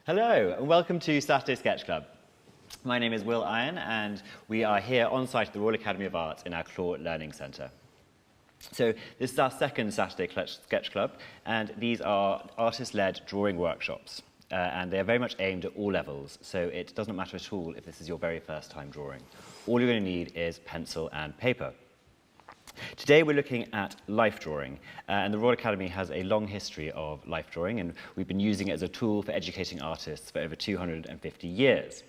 Hello, and welcome to Saturday Sketch Club. My name is Will Iron, and we are here on site at the Royal Academy of Art in our Claw Learning Centre. So this is our second Saturday Sketch Club, and these are artist-led drawing workshops. And they are very much aimed at all levels, so it doesn't matter at all if this is your very first time drawing. All you're going to need is pencil and paper. Today we're looking at life drawing, and the Royal Academy has a long history of life drawing, and we've been using it as a tool for educating artists for over 250 years.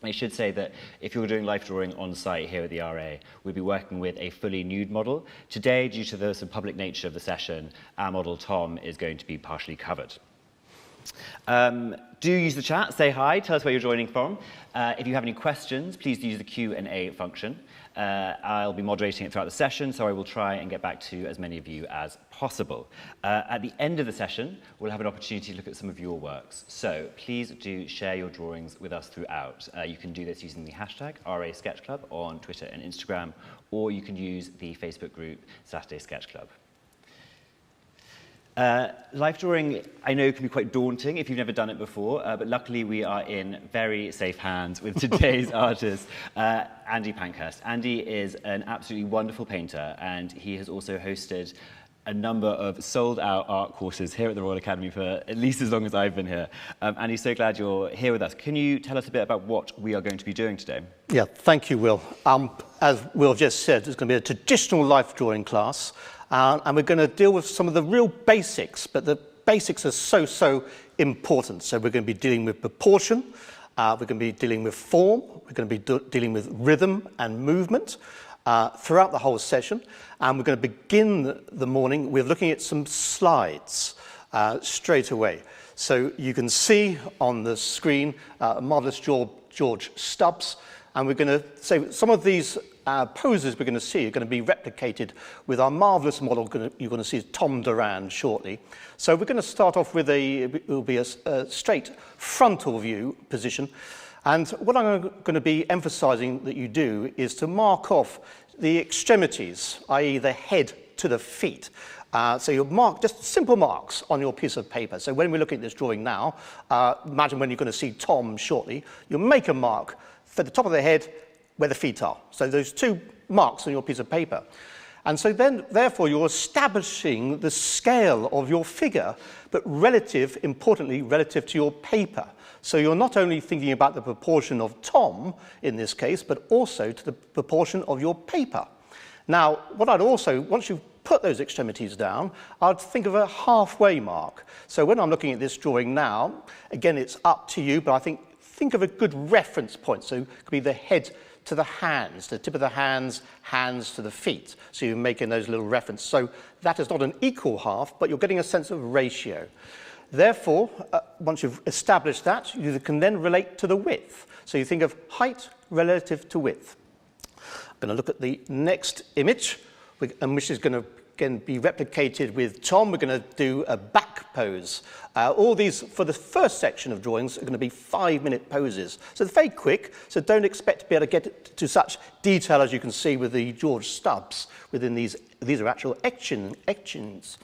I should say that if you're doing life drawing on site here at the RA, we'll be working with a fully nude model. Today, due to the public nature of the session, our model Tom is going to be partially covered. Do use the chat, say hi, tell us where you're joining from. If you have any questions, please use the Q&A function. I'll be moderating it throughout the session, so I will try and get back to as many of you as possible. At the end of the session, we'll have an opportunity to look at some of your works. So please do share your drawings with us throughout. You can do this using the hashtag #RASketchClub on Twitter and Instagram, or you can use the Facebook group Saturday Sketch Club. Life drawing, I know, can be quite daunting if you've never done it before, but luckily we are in very safe hands with today's artist, Andy Pankhurst. Andy is an absolutely wonderful painter, and he has also hosted a number of sold-out art courses here at the Royal Academy for at least as long as I've been here. Andy, so glad you're here with us. Can you tell us a bit about what we are going to be doing today? Yeah, thank you, Will. As Will just said, it's going to be a traditional life drawing class. And we're going to deal with some of the real basics, but the basics are so important. So we're going to be dealing with proportion, we're going to be dealing with form, we're going to be dealing with rhythm and movement throughout the whole session. And we're going to begin the morning with looking at some slides straight away. So you can see on the screen a marvellous George Stubbs. And we're going to say some of these poses we're going to see are going to be replicated with our marvellous model you're going to see Tom Durand shortly. So we're going to start off with it will be a straight frontal view position. And what I'm going to be emphasising that you do is to mark off the extremities, i.e. the head to the feet. So you'll mark just simple marks on your piece of paper. So when we're looking at this drawing now, imagine when you're going to see Tom shortly, you'll make a mark for the top of the head where the feet are. So those two marks on your piece of paper. And so then, therefore, you're establishing the scale of your figure, but importantly, relative to your paper. So you're not only thinking about the proportion of Tom, in this case, but also to the proportion of your paper. Now, what I'd also, once you've put those extremities down, I'd think of a halfway mark. So when I'm looking at this drawing now, again, it's up to you, but I think of a good reference point. So it could be the head to the hands, the tip of the hands, hands to the feet. So you're making those little references. So that is not an equal half, but you're getting a sense of ratio. Therefore, once you've established that, you can then relate to the width. So you think of height relative to width. I'm going to look at the next image, which is going to again be replicated with Tom. We're going to do a back pose. All these, for the first section of drawings, are going to be 5-minute poses. So they're very quick, so don't expect to be able to get to such detail as you can see with the George Stubbs within these. These are actual etchings.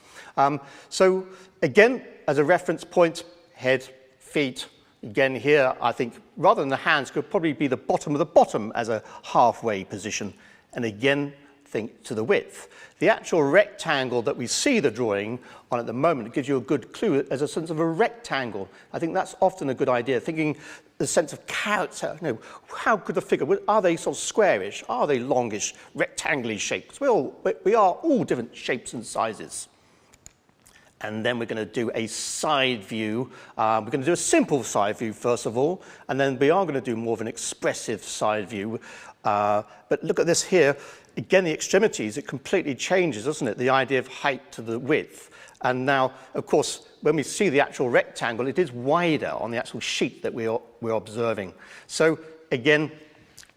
So again, as a reference point, head, feet. Again here, I think, rather than the hands, could probably be the bottom of the bottom as a halfway position. And again, think to the width. The actual rectangle that we see the drawing on at the moment gives you a good clue as a sense of a rectangle. I think that's often a good idea, thinking the sense of character. You know, how could the figure, are they sort of squarish? Are they longish, rectangular shapes? We are all different shapes and sizes. And then we're going to do a side view. We're going to do a simple side view first of all, and then we are going to do more of an expressive side view. But look at this here. Again, the extremities, it completely changes, doesn't it? The idea of height to the width. And now, of course, when we see the actual rectangle, it is wider on the actual sheet that we're observing. So again,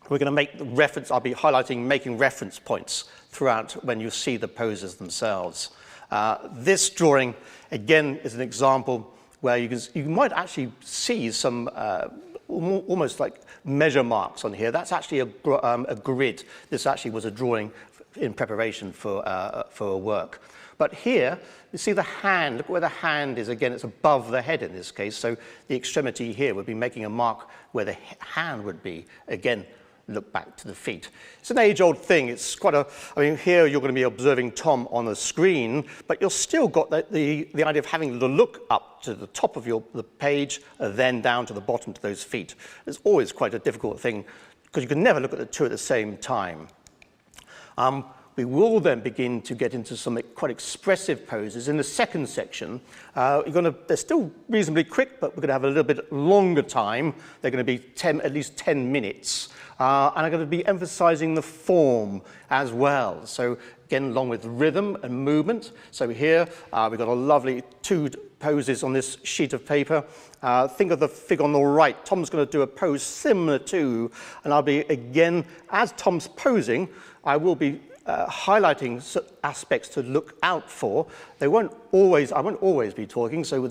we're going to make the reference, I'll be highlighting making reference points throughout when you see the poses themselves. This drawing, again, is an example where you might actually see some almost like measure marks on here. That's actually a grid. This actually was a drawing in preparation for a work. But here, you see the hand. Look where the hand is. Again, it's above the head in this case. So the extremity here would be making a mark where the hand would be. Again, look back to the feet. It's an age-old thing. It's quite a, I mean, here you're going to be observing Tom on the screen, but you've still got the idea of having to look up to the top of the page, then down to the bottom to those feet. It's always quite a difficult thing because you can never look at the two at the same time. We will then begin to get into some quite expressive poses. In the second section, they're still reasonably quick, but we're going to have a little bit longer time. They're going to be at least 10 minutes. And I'm going to be emphasizing the form as well. So again, along with rhythm and movement. So here, we've got a lovely 2 poses on this sheet of paper. Think of the figure on the right. Tom's going to do a pose similar to, and I'll be, again, as Tom's posing, I will be highlighting aspects to look out for. I won't always be talking, so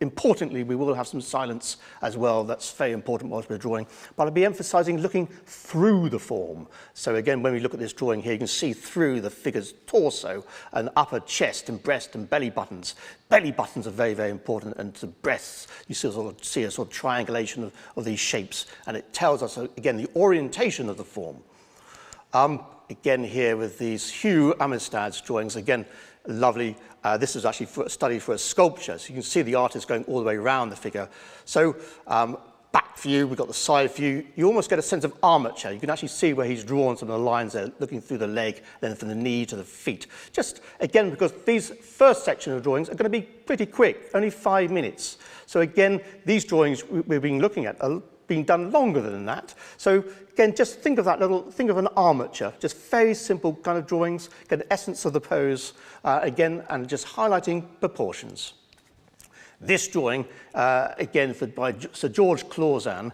importantly, we will have some silence as well. That's very important whilst we're drawing. But I'll be emphasizing looking through the form. So again, when we look at this drawing here, you can see through the figure's torso and upper chest and breast and belly buttons. Belly buttons are very, very important, and the breasts, you see a sort of triangulation of these shapes, and it tells us, again, the orientation of the form. Again here with these Hugh Amistad's drawings, again, lovely. This is actually for a study for a sculpture, so you can see the artist going all the way around the figure. So back view, we've got the side view. You almost get a sense of armature. You can actually see where he's drawn some of the lines there, looking through the leg, then from the knee to the feet. Just, again, because these first section of drawings are going to be pretty quick, only 5 minutes. So again, these drawings we've been looking at are being done longer than that. So again, just think of an armature, just very simple kind of drawings, get the essence of the pose, again, and just highlighting proportions. This drawing, again, by Sir George Clausan,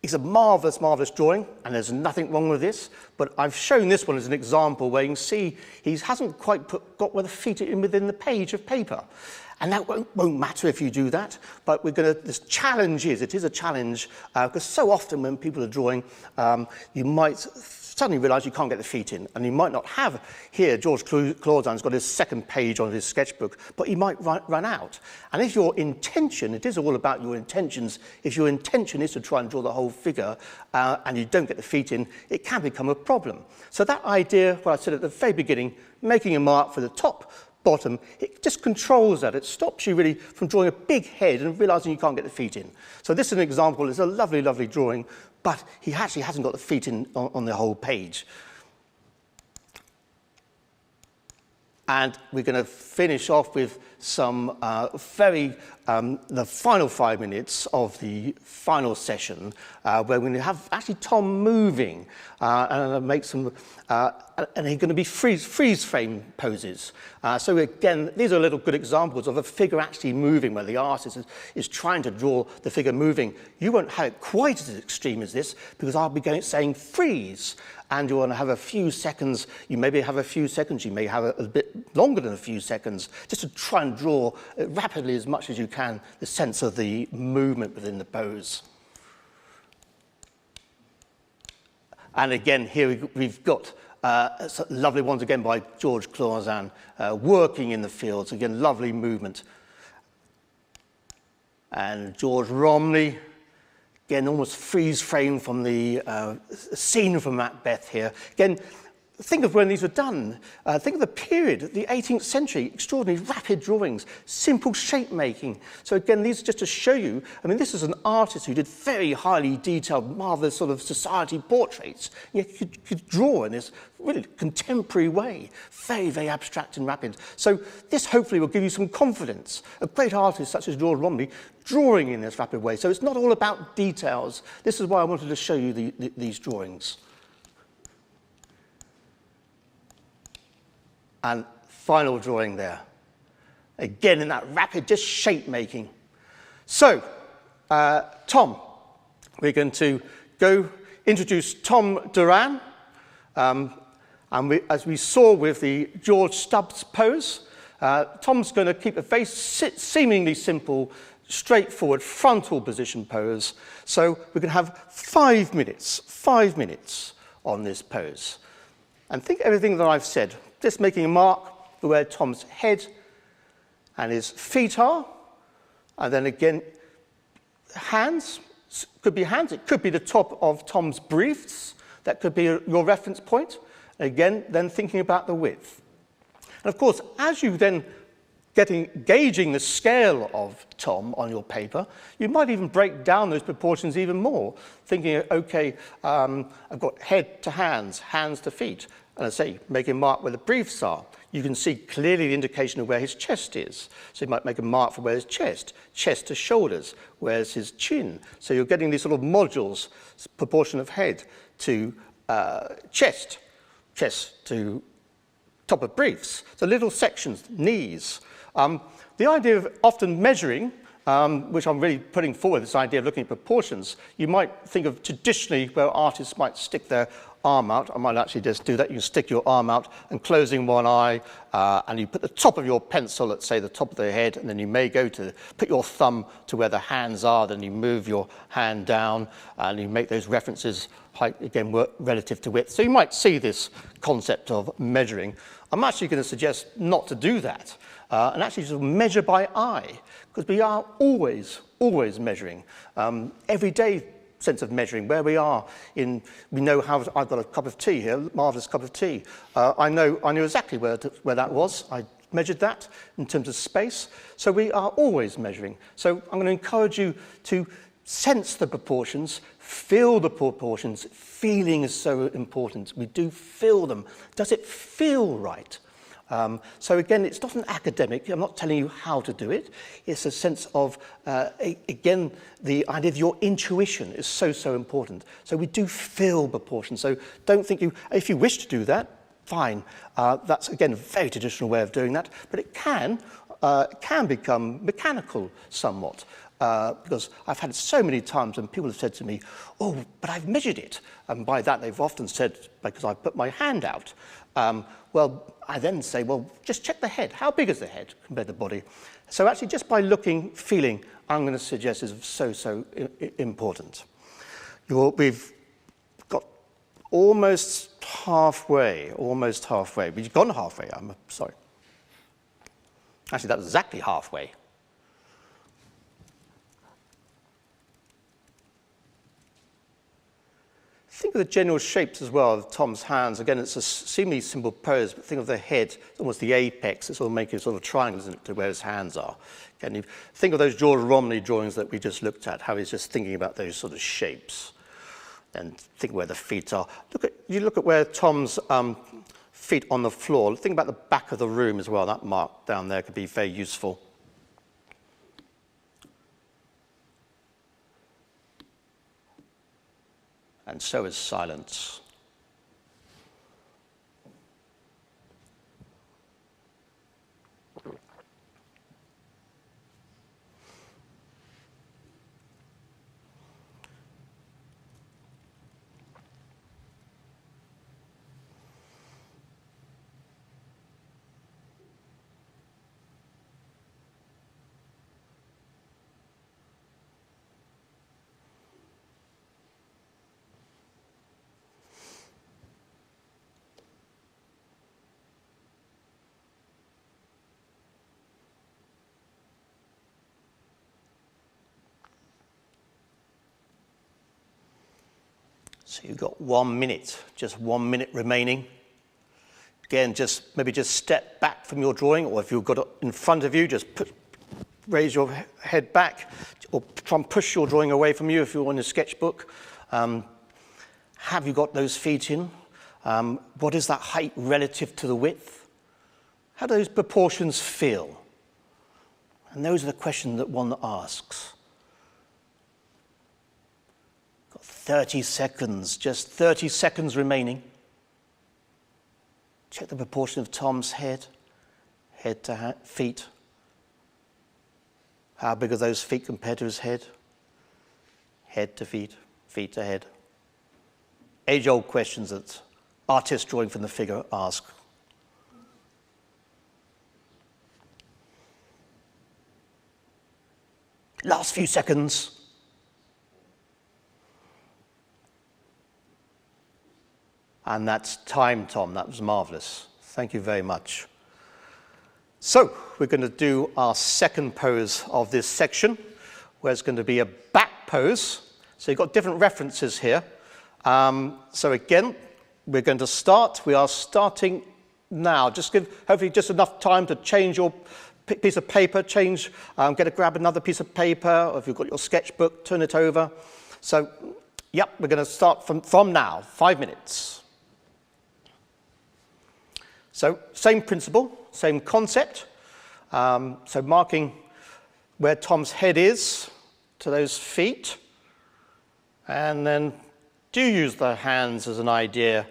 is a marvellous, marvellous drawing, and there's nothing wrong with this, but I've shown this one as an example where you can see he hasn't quite got where the feet are in within the page of paper. And that won't matter if you do that, but this challenge it is a challenge, because so often when people are drawing, you might suddenly realise you can't get the feet in, and you might not have here, George Clausan's got his second page on his sketchbook, but he might run out. And if your intention, it is all about your intentions, if your intention is to try and draw the whole figure, and you don't get the feet in, it can become a problem. So that idea, what I said at the very beginning, making a mark for the top, bottom, it just controls that. It stops you really from drawing a big head and realizing you can't get the feet in. So this is an example. It's a lovely, lovely drawing, but he actually hasn't got the feet in on the whole page. And we're going to finish off with some the final 5 minutes of the final session, where we're going to have actually Tom moving and make some, and he's going to be freeze frame poses. So again, these are little good examples of a figure actually moving, where the artist is trying to draw the figure moving. You won't have it quite as extreme as this, because I'll be saying freeze. And you want to have a few seconds, you maybe have a few seconds, you may have a bit longer than a few seconds, just to try and draw rapidly as much as you can the sense of the movement within the pose. And again, here we've got lovely ones again by George Clausan, working in the fields, again, lovely movement. And George Romney, again, almost freeze frame from the scene from Macbeth here. Again, think of when these were done. Think of the period, the 18th century, extraordinary rapid drawings, simple shape making. So again, these are just to show you, I mean, this is an artist who did very highly detailed, marvellous sort of society portraits. You could draw in this really contemporary way, very, very abstract and rapid. So this hopefully will give you some confidence. A great artist such as George Romney drawing in this rapid way. So it's not all about details. This is why I wanted to show you these drawings. And final drawing there. Again, in that rapid, just shape making. So, Tom, we're going to go introduce Tom Duran. And as we saw with the George Stubbs pose, Tom's going to keep a very seemingly simple straightforward frontal position pose. So we can have 5 minutes on this pose. And think everything that I've said, just making a mark for where Tom's head and his feet are, and then again, hands, could be hands, it could be the top of Tom's briefs, that could be your reference point. Again, then thinking about the width. And of course, as you then gauging the scale of Tom on your paper, you might even break down those proportions even more, thinking, okay, I've got head to hands, hands to feet, and I say, make a mark where the briefs are. You can see clearly the indication of where his chest is. So you might make a mark for where his chest to shoulders, where's his chin. So you're getting these sort of modules, proportion of head to chest to top of briefs. So little sections, knees. The idea of often measuring, which I'm really putting forward, this idea of looking at proportions, you might think of traditionally where artists might stick their arm out. I might actually just do that. You stick your arm out and closing one eye, and you put the top of your pencil at, say, the top of the head, and then you may go to put your thumb to where the hands are, then you move your hand down, and you make those references, height, again, relative to width. So you might see this concept of measuring. I'm actually going to suggest not to do that, and actually just measure by eye, because we are always measuring. Everyday sense of measuring where we are we know how. I've got a cup of tea here, marvellous cup of tea. I knew exactly where that was. I measured that in terms of space. So we are always measuring. So I'm going to encourage you to sense the proportions, feel the proportions. Feeling is so important. We do feel them. Does it feel right? So again, it's not an academic. I'm not telling you how to do it. It's a sense of, again, the idea of your intuition is so important. So we do feel proportions. So don't think if you wish to do that, fine. That's, again, a very traditional way of doing that. But it can become mechanical somewhat. Because I've had so many times when people have said to me, oh, but I've measured it. And by that, they've often said, because I've put my hand out. Well, I then say, well, just check the head. How big is the head compared to the body? So actually, just by looking, feeling, I'm going to suggest is so important. We've got almost halfway. We've gone halfway, I'm sorry. Actually, that was exactly halfway. Think of the general shapes as well of Tom's hands. Again, it's a seemingly simple pose, but think of the head, almost the apex. It's all making sort of triangles to where his hands are. Can you think of those George Romney drawings that we just looked at, how he's just thinking about those sort of shapes. And think where the feet are. You look at where Tom's feet on the floor. Think about the back of the room as well. That mark down there could be very useful. And so is silence. So you've got 1 minute, just 1 minute remaining. Again, maybe just step back from your drawing, or if you've got it in front of you, just raise your head back, or try and push your drawing away from you if you're on your sketchbook. Have you got those feet in? What is that height relative to the width? How do those proportions feel? And those are the questions that one asks. 30 seconds, just 30 seconds remaining. Check the proportion of Tom's head to feet. How big are those feet compared to his head? Head to feet, feet to head. Age-old questions that artists drawing from the figure ask. Last few seconds. And that's time, Tom. That was marvellous. Thank you very much. So we're going to do our second pose of this section, where it's going to be a back pose. So you've got different references here. So again, we're going to start. We are starting now. Just give hopefully just enough time to change your piece of paper, grab another piece of paper, or if you've got your sketchbook, turn it over. So, yep, we're going to start from now, 5 minutes. So, same principle, same concept. So marking where Tom's head is to those feet. And then do use the hands as an idea,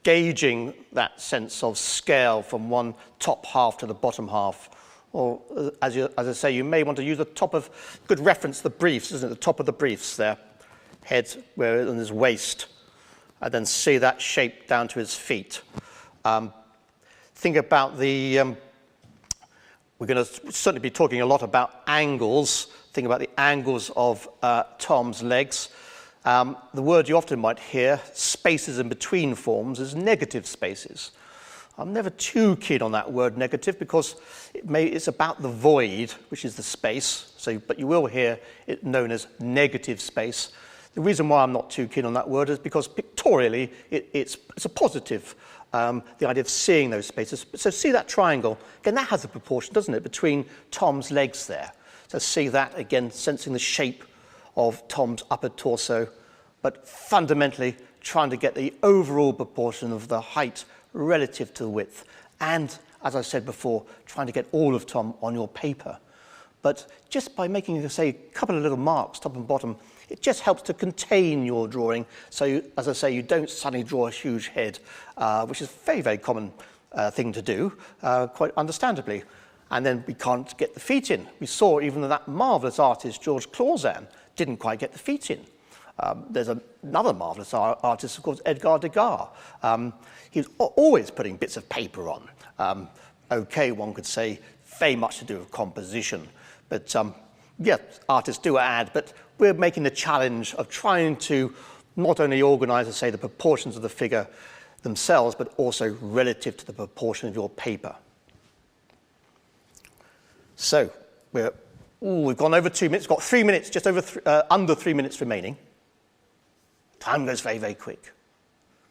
gauging that sense of scale from one top half to the bottom half. Or, as I say, you may want to use the top of, good reference, the briefs, isn't it? The top of the briefs there. Head where on his waist. And then see that shape down to his feet. Think about we're going to certainly be talking a lot about angles. Think about the angles of Tom's legs. The word you often might hear, spaces in between forms, is negative spaces. I'm never too keen on that word negative because it's about the void, which is the space. But you will hear it known as negative space. The reason why I'm not too keen on that word is because pictorially it's a positive. The idea of seeing those spaces. So see that triangle. Again, that has a proportion, doesn't it, between Tom's legs there. So see that, again, sensing the shape of Tom's upper torso, but fundamentally trying to get the overall proportion of the height relative to the width. And, as I said before, trying to get all of Tom on your paper. But just by making, say, a couple of little marks, top and bottom, it just helps to contain your drawing. So, as I say, you don't suddenly draw a huge head, which is a very, very common thing to do, quite understandably. And then we can't get the feet in. We saw even that marvellous artist, George Clausen, didn't quite get the feet in. There's another marvellous artist, of course, Edgar Degas. He's always putting bits of paper on. Okay, one could say, very much to do with composition. But, yeah, artists do add, but we're making the challenge of trying to not only organise, as I say, the proportions of the figure themselves, but also relative to the proportion of your paper. So, we've gone over 2 minutes, we've got 3 minutes, just over under 3 minutes remaining. Time goes very, very quick.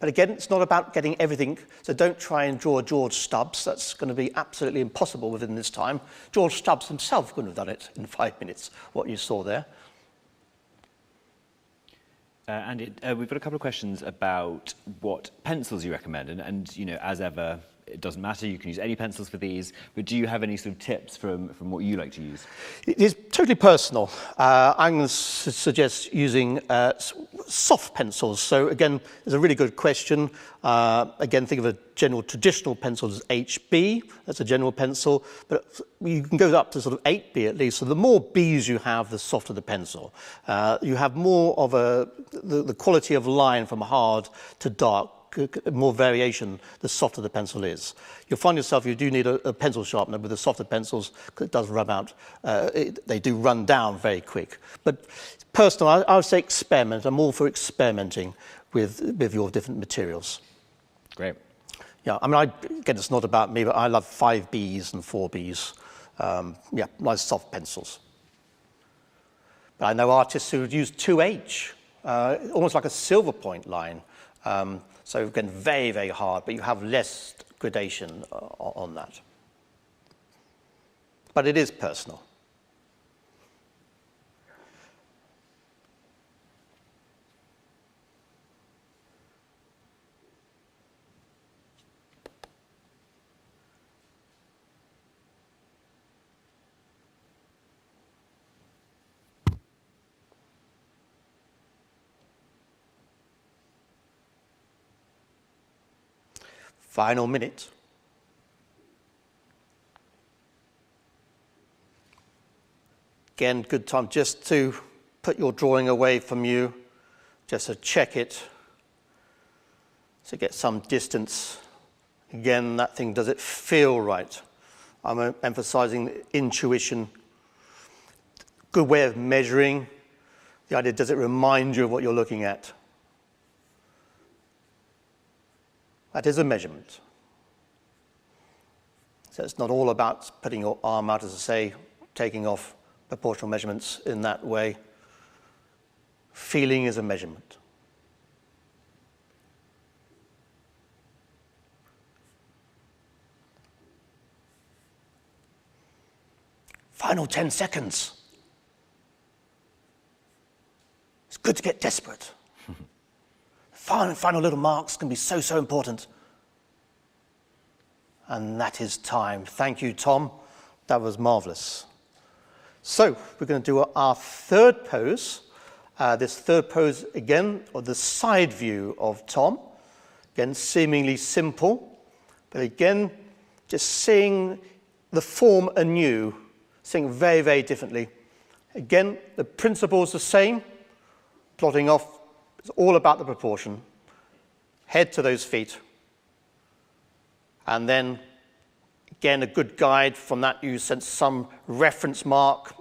But again, it's not about getting everything, so don't try and draw George Stubbs. That's going to be absolutely impossible within this time. George Stubbs himself couldn't have done it in 5 minutes, what you saw there. Andy, we've got a couple of questions about what pencils you recommend. And you know, as ever, it doesn't matter, you can use any pencils for these, but do you have any sort of tips from what you like to use? It is totally personal. I'm going to suggest using soft pencils. So again, it's a really good question. Again, think of a general traditional pencil as HB. That's a general pencil, but you can go up to sort of 8B at least. So the more Bs you have, the softer the pencil. You have more of the quality of line from hard to dark, more variation, the softer the pencil is. You'll find yourself, you do need a pencil sharpener with the softer pencils, because it does rub out, they do run down very quick. But personally, I would say experiment. I'm all for experimenting with your different materials. Great. Yeah, I mean, again, it's not about me, but I love 5Bs and 4Bs. Yeah, nice soft pencils. But I know artists who use 2H, almost like a silver point line. So again, very, very hard, but you have less gradation on that. But it is personal. Final minute. Again, good time just to put your drawing away from you, just to check it, to get some distance. Again, that thing, does it feel right? I'm emphasizing intuition. Good way of measuring. The idea, does it remind you of what you're looking at? That is a measurement. So it's not all about putting your arm out, as I say, taking off proportional measurements in that way. Feeling is a measurement. Final 10 seconds. It's good to get desperate. Final little marks can be so, so important. And that is time. Thank you, Tom. That was marvelous. So we're going to do our third pose. This third pose, again, of the side view of Tom. Again, seemingly simple. But again, just seeing the form anew, seeing very, very differently. Again, the principle is the same. Plotting off, it's all about the proportion. Head to those feet. And then, again, a good guide from that, you sense some reference mark.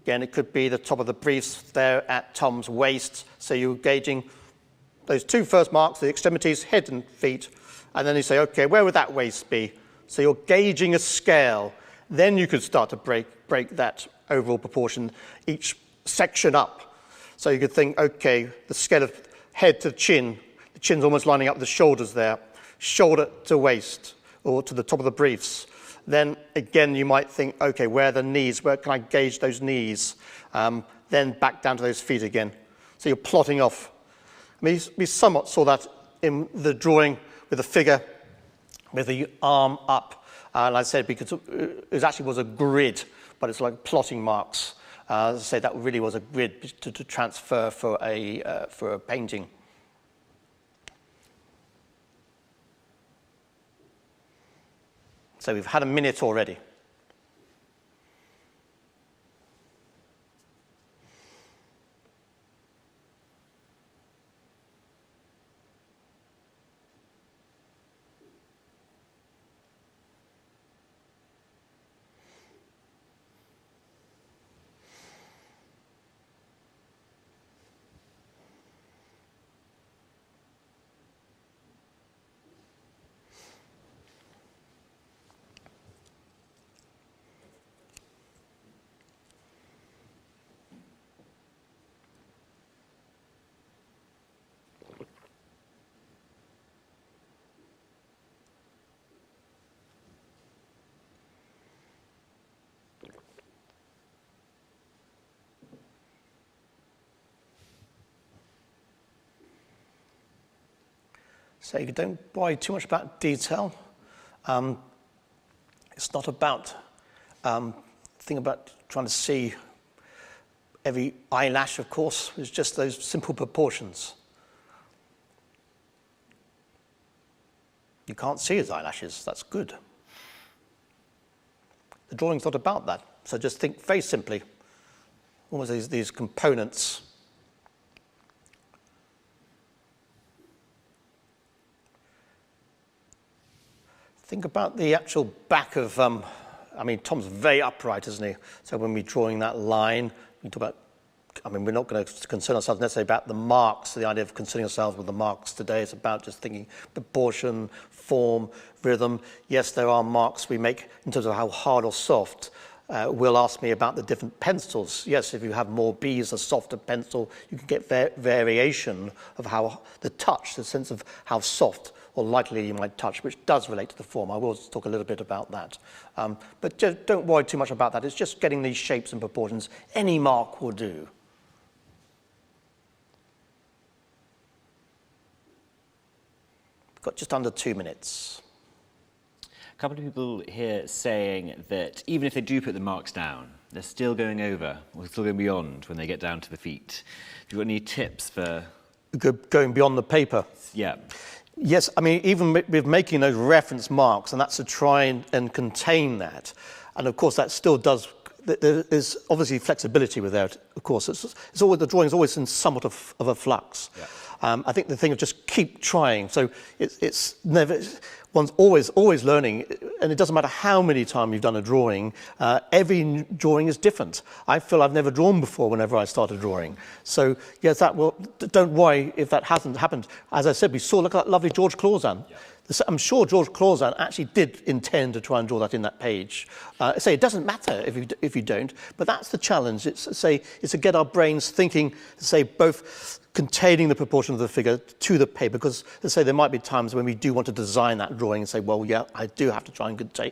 Again, it could be the top of the briefs there at Tom's waist. So you're gauging those two first marks, the extremities, head and feet. And then you say, okay, where would that waist be? So you're gauging a scale. Then you could start to break that overall proportion, each section up. So you could think, okay, the scale of head to chin, the chin's almost lining up with the shoulders there, shoulder to waist, or to the top of the briefs. Then again, you might think, okay, where are the knees? Where can I gauge those knees? Then back down to those feet again. So you're plotting off. I mean, we somewhat saw that in the drawing with the figure with the arm up. And I said, because it actually was a grid, but it's like plotting marks. As I say, that really was a grid to transfer for a painting. So we've had a minute already. So you don't worry too much about detail. It's not about think about trying to see every eyelash, of course. It's just those simple proportions. You can't see his eyelashes. That's good. The drawing's not about that. So just think very simply. Almost these components. Think about the actual back of, I mean, Tom's very upright, isn't he? So when we're drawing that line, we talk about, I mean, we're not going to concern ourselves necessarily about the marks. The idea of concerning ourselves with the marks today is about just thinking proportion, form, rhythm. Yes, there are marks we make in terms of how hard or soft. Will ask me about the different pencils. Yes, if you have more B's, a softer pencil, you can get variation of how the touch, the sense of how soft or lightly you might touch, which does relate to the form. I will talk a little bit about that. But just don't worry too much about that. It's just getting these shapes and proportions. Any mark will do. We've got just under 2 minutes. A couple of people here saying that even if they do put the marks down, they're still going over, or still going beyond when they get down to the feet. Have you got any tips for... Going beyond the paper? Yeah. Yes, I mean, even with making those reference marks, and that's to try and contain that. And of course, that still does, there is obviously flexibility with that, of course. It's always, the drawing is always in somewhat of a flux. I think the thing is just keep trying. So it's never, one's always learning, and it doesn't matter how many times you've done a drawing, every drawing is different. I feel I've never drawn before whenever I started drawing. So yes, don't worry if that hasn't happened. As I said, look at that lovely George Clausen. Yeah. I'm sure George Clausen actually did intend to try and draw that in that page. Say it doesn't matter if you don't, but that's the challenge. It's to get our brains thinking, say, both containing the proportion of the figure to the paper, because let's say there might be times when we do want to design that drawing and say, well, yeah, I do have to try and contain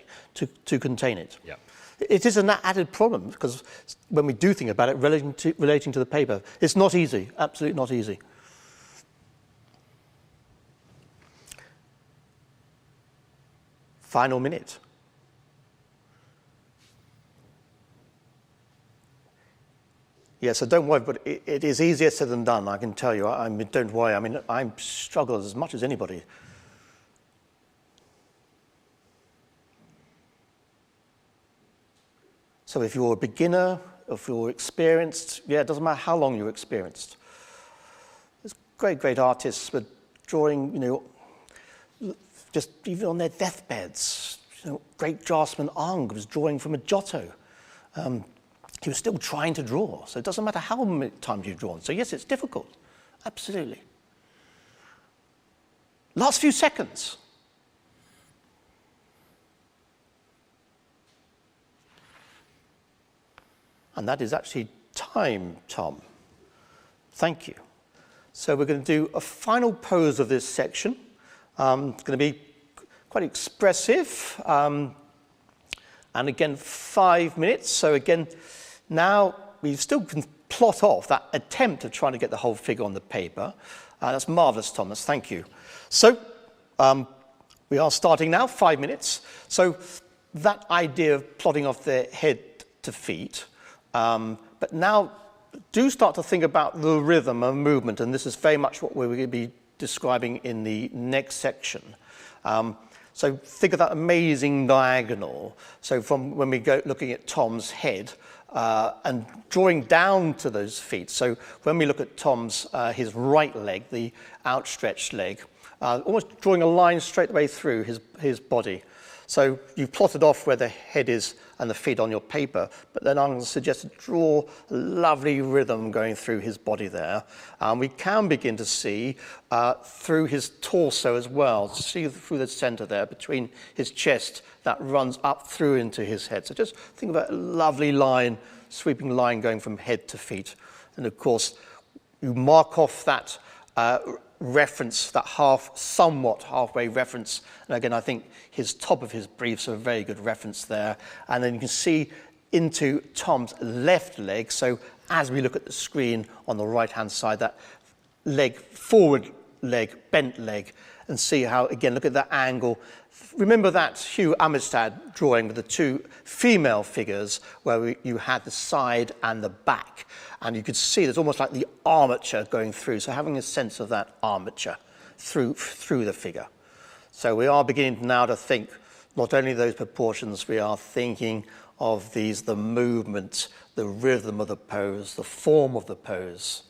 it. Yeah. It is an added problem because when we do think about it relating to the paper, it's not easy, absolutely not easy. Final minute. Yeah, so don't worry, but it is easier said than done, I can tell you. I mean, don't worry. I mean, I struggle as much as anybody. So if you're a beginner, if you're experienced, yeah, it doesn't matter how long you're experienced. There's great artists with drawing, just even on their deathbeds. Great draftsman Ang was drawing from a Giotto. He was still trying to draw, so it doesn't matter how many times you've drawn. So yes, it's difficult, absolutely. Last few seconds. And that is actually time, Tom. Thank you. So we're going to do a final pose of this section. It's going to be quite expressive. And again, 5 minutes. So again, now we still can plot off that attempt of trying to get the whole figure on the paper. That's marvelous, Thomas. Thank you. So we are starting now, 5 minutes. So that idea of plotting off the head to feet. But now do start to think about the rhythm and movement, and this is very much what we're going to be describing in the next section. So think of that amazing diagonal. So from when we go looking at Tom's head and drawing down to those feet. So when we look at Tom's, his right leg, the outstretched leg, almost drawing a line straight away through his body. So you've plotted off where the head is and the feet on your paper, but then I'm going to suggest to draw a lovely rhythm going through his body there. We can begin to see through his torso as well, to see through the center there, between his chest, that runs up through into his head. So just think of a lovely line, sweeping line going from head to feet. And of course, you mark off that reference, that somewhat halfway reference. And again, I think his top of his brief's a very good reference there. And then you can see into Tom's left leg. So as we look at the screen on the right-hand side, that leg, forward leg, bent leg, and see how, again, look at that angle. Remember that Hugh Amistad drawing with the two female figures where you had the side and the back. And you could see there's almost like the armature going through. So having a sense of that armature through the figure. So we are beginning now to think not only those proportions, we are thinking of the movement, the rhythm of the pose, the form of the pose.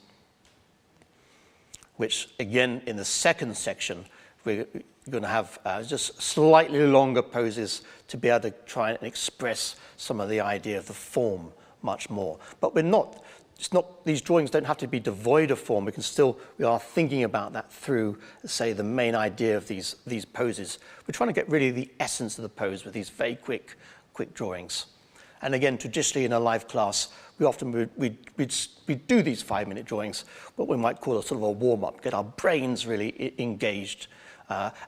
Which again, in the second section, we're going to have just slightly longer poses to be able to try and express some of the idea of the form much more. But these drawings don't have to be devoid of form. We are thinking about that through, say, the main idea of these poses. We're trying to get really the essence of the pose with these very quick drawings. And again, traditionally in a live class, we often we do these 5-minute drawings, what we might call a sort of a warm-up, get our brains really engaged,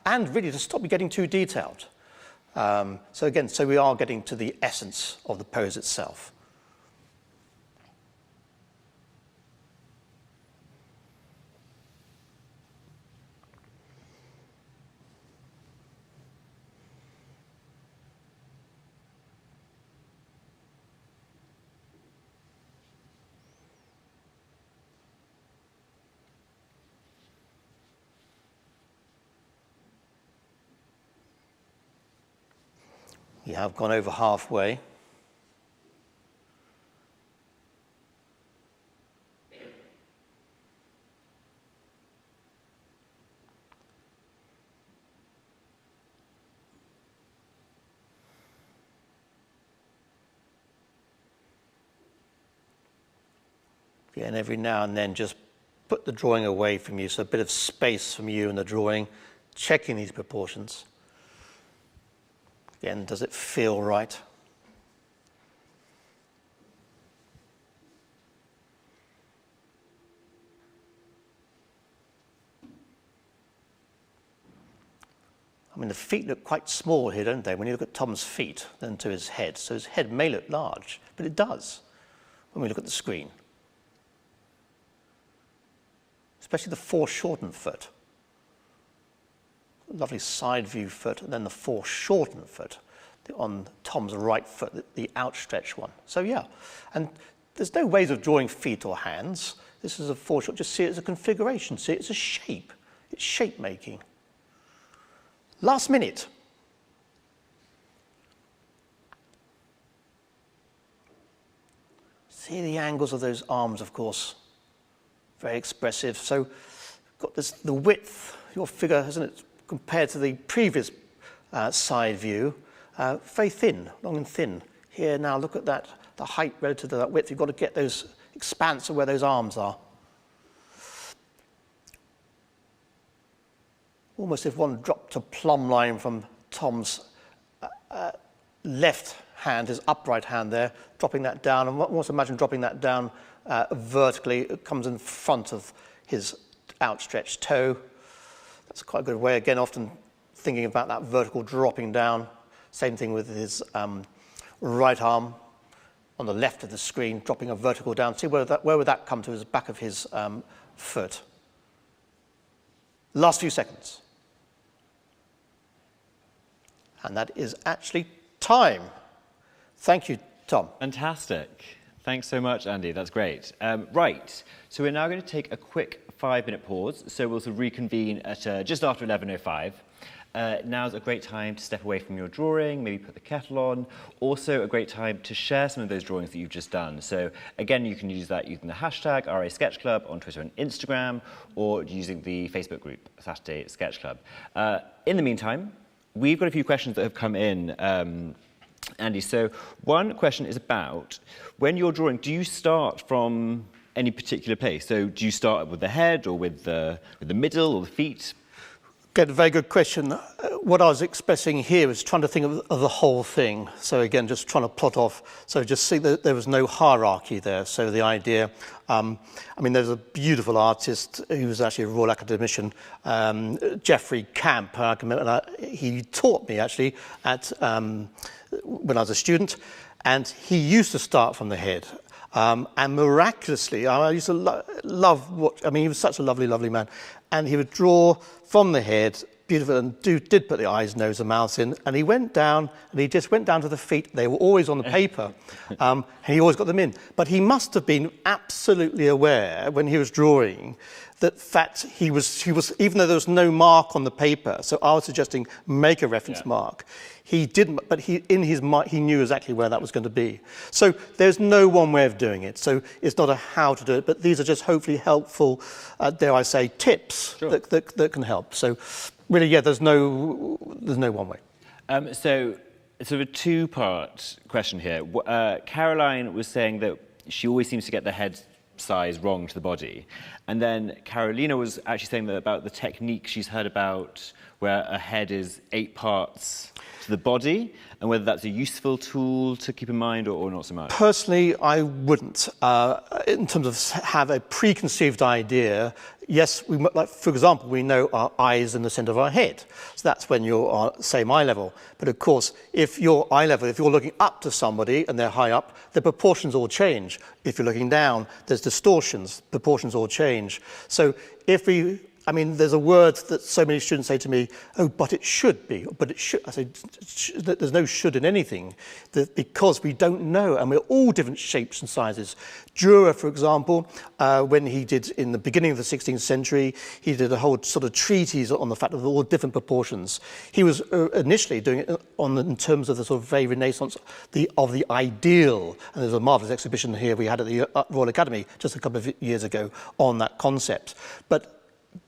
and really to stop me getting too detailed. So we are getting to the essence of the pose itself. We have gone over halfway. Again, every now and then just put the drawing away from you, so a bit of space from you and the drawing, checking these proportions. Again, does it feel right? I mean, the feet look quite small here, don't they? When you look at Tom's feet, then to his head. So his head may look large, but it does when we look at the screen. Especially the foreshortened foot. Lovely side view foot, and then the foreshortened foot on Tom's right foot, the outstretched one. So yeah, and there's no ways of drawing feet or hands. This is a foreshortened, just see it as a configuration, see it as a shape. It's shape making. Last minute. See the angles of those arms, of course. Very expressive. So, got this, the width, your figure, hasn't it, compared to the previous side view, very thin, long and thin. Here now, look at that, the height relative to that width. You've got to get those expanse of where those arms are. Almost if one dropped a plumb line from Tom's left hand, his upright hand there, dropping that down, and almost imagine dropping that down vertically. It comes in front of his outstretched toe. That's quite a good way. Again, often thinking about that vertical dropping down. Same thing with his right arm on the left of the screen, dropping a vertical down. See where would that come to his back of his foot. Last few seconds. And that is actually time. Thank you, Tom. Fantastic. Thanks so much, Andy. That's great. Right, so we're now going to take a quick 5-minute pause. So we'll sort of reconvene at just after 11:05. Now's a great time to step away from your drawing, maybe put the kettle on. Also a great time to share some of those drawings that you've just done. So again, you can use that using the hashtag RA Sketch Club on Twitter and Instagram, or using the Facebook group, Saturday Sketch Club. In the meantime, we've got a few questions that have come in, Andy. So one question is about, when you're drawing, do you start from any particular place? So do you start with the head, or with the middle, or the feet? Again, a very good question. What I was expressing here is trying to think of the whole thing. So again, just trying to plot off. So just see that there was no hierarchy there. So the idea, I mean, there's a beautiful artist who was actually a Royal Academician, Geoffrey Camp. I can remember, he taught me actually at when I was a student, and he used to start from the head. And miraculously, I used to love what, I mean, he was such a lovely, lovely man. And he would draw from the head, beautiful, and did put the eyes, nose, and mouth in. And he went down, and he just went down to the feet. They were always on the paper, and he always got them in. But he must have been absolutely aware when he was drawing that fact he was, even though there was no mark on the paper, so I was suggesting make a reference mark. He didn't, but in his mind, he knew exactly where that was going to be. So there's no one way of doing it. So it's not a how to do it, but these are just hopefully helpful, dare I say, tips that can help. So really, yeah, there's no one way. So sort of a two-part question here. Caroline was saying that she always seems to get the head size wrong to the body. And then Carolina was actually saying that about the technique she's heard about, where a head is 8 parts to the body, and whether that's a useful tool to keep in mind or not so much. Personally, I wouldn't. In terms of have a preconceived idea, yes, like, for example, we know our eyes in the centre of our head. So that's when you're same eye level. But of course, if you're eye level, if you're looking up to somebody and they're high up, the proportions all change. If you're looking down, there's distortions, proportions all change. So if we, I mean, there's a word that so many students say to me, oh, but it should be, but it should. I say, there's no should in anything, because we don't know, and we're all different shapes and sizes. Dürer, for example, when he did, in the beginning of the 16th century, he did a whole sort of treatise on the fact of all different proportions. He was initially doing it in terms of the sort of very Renaissance of the ideal, and there's a marvellous exhibition here we had at the Royal Academy just a couple of years ago on that concept. But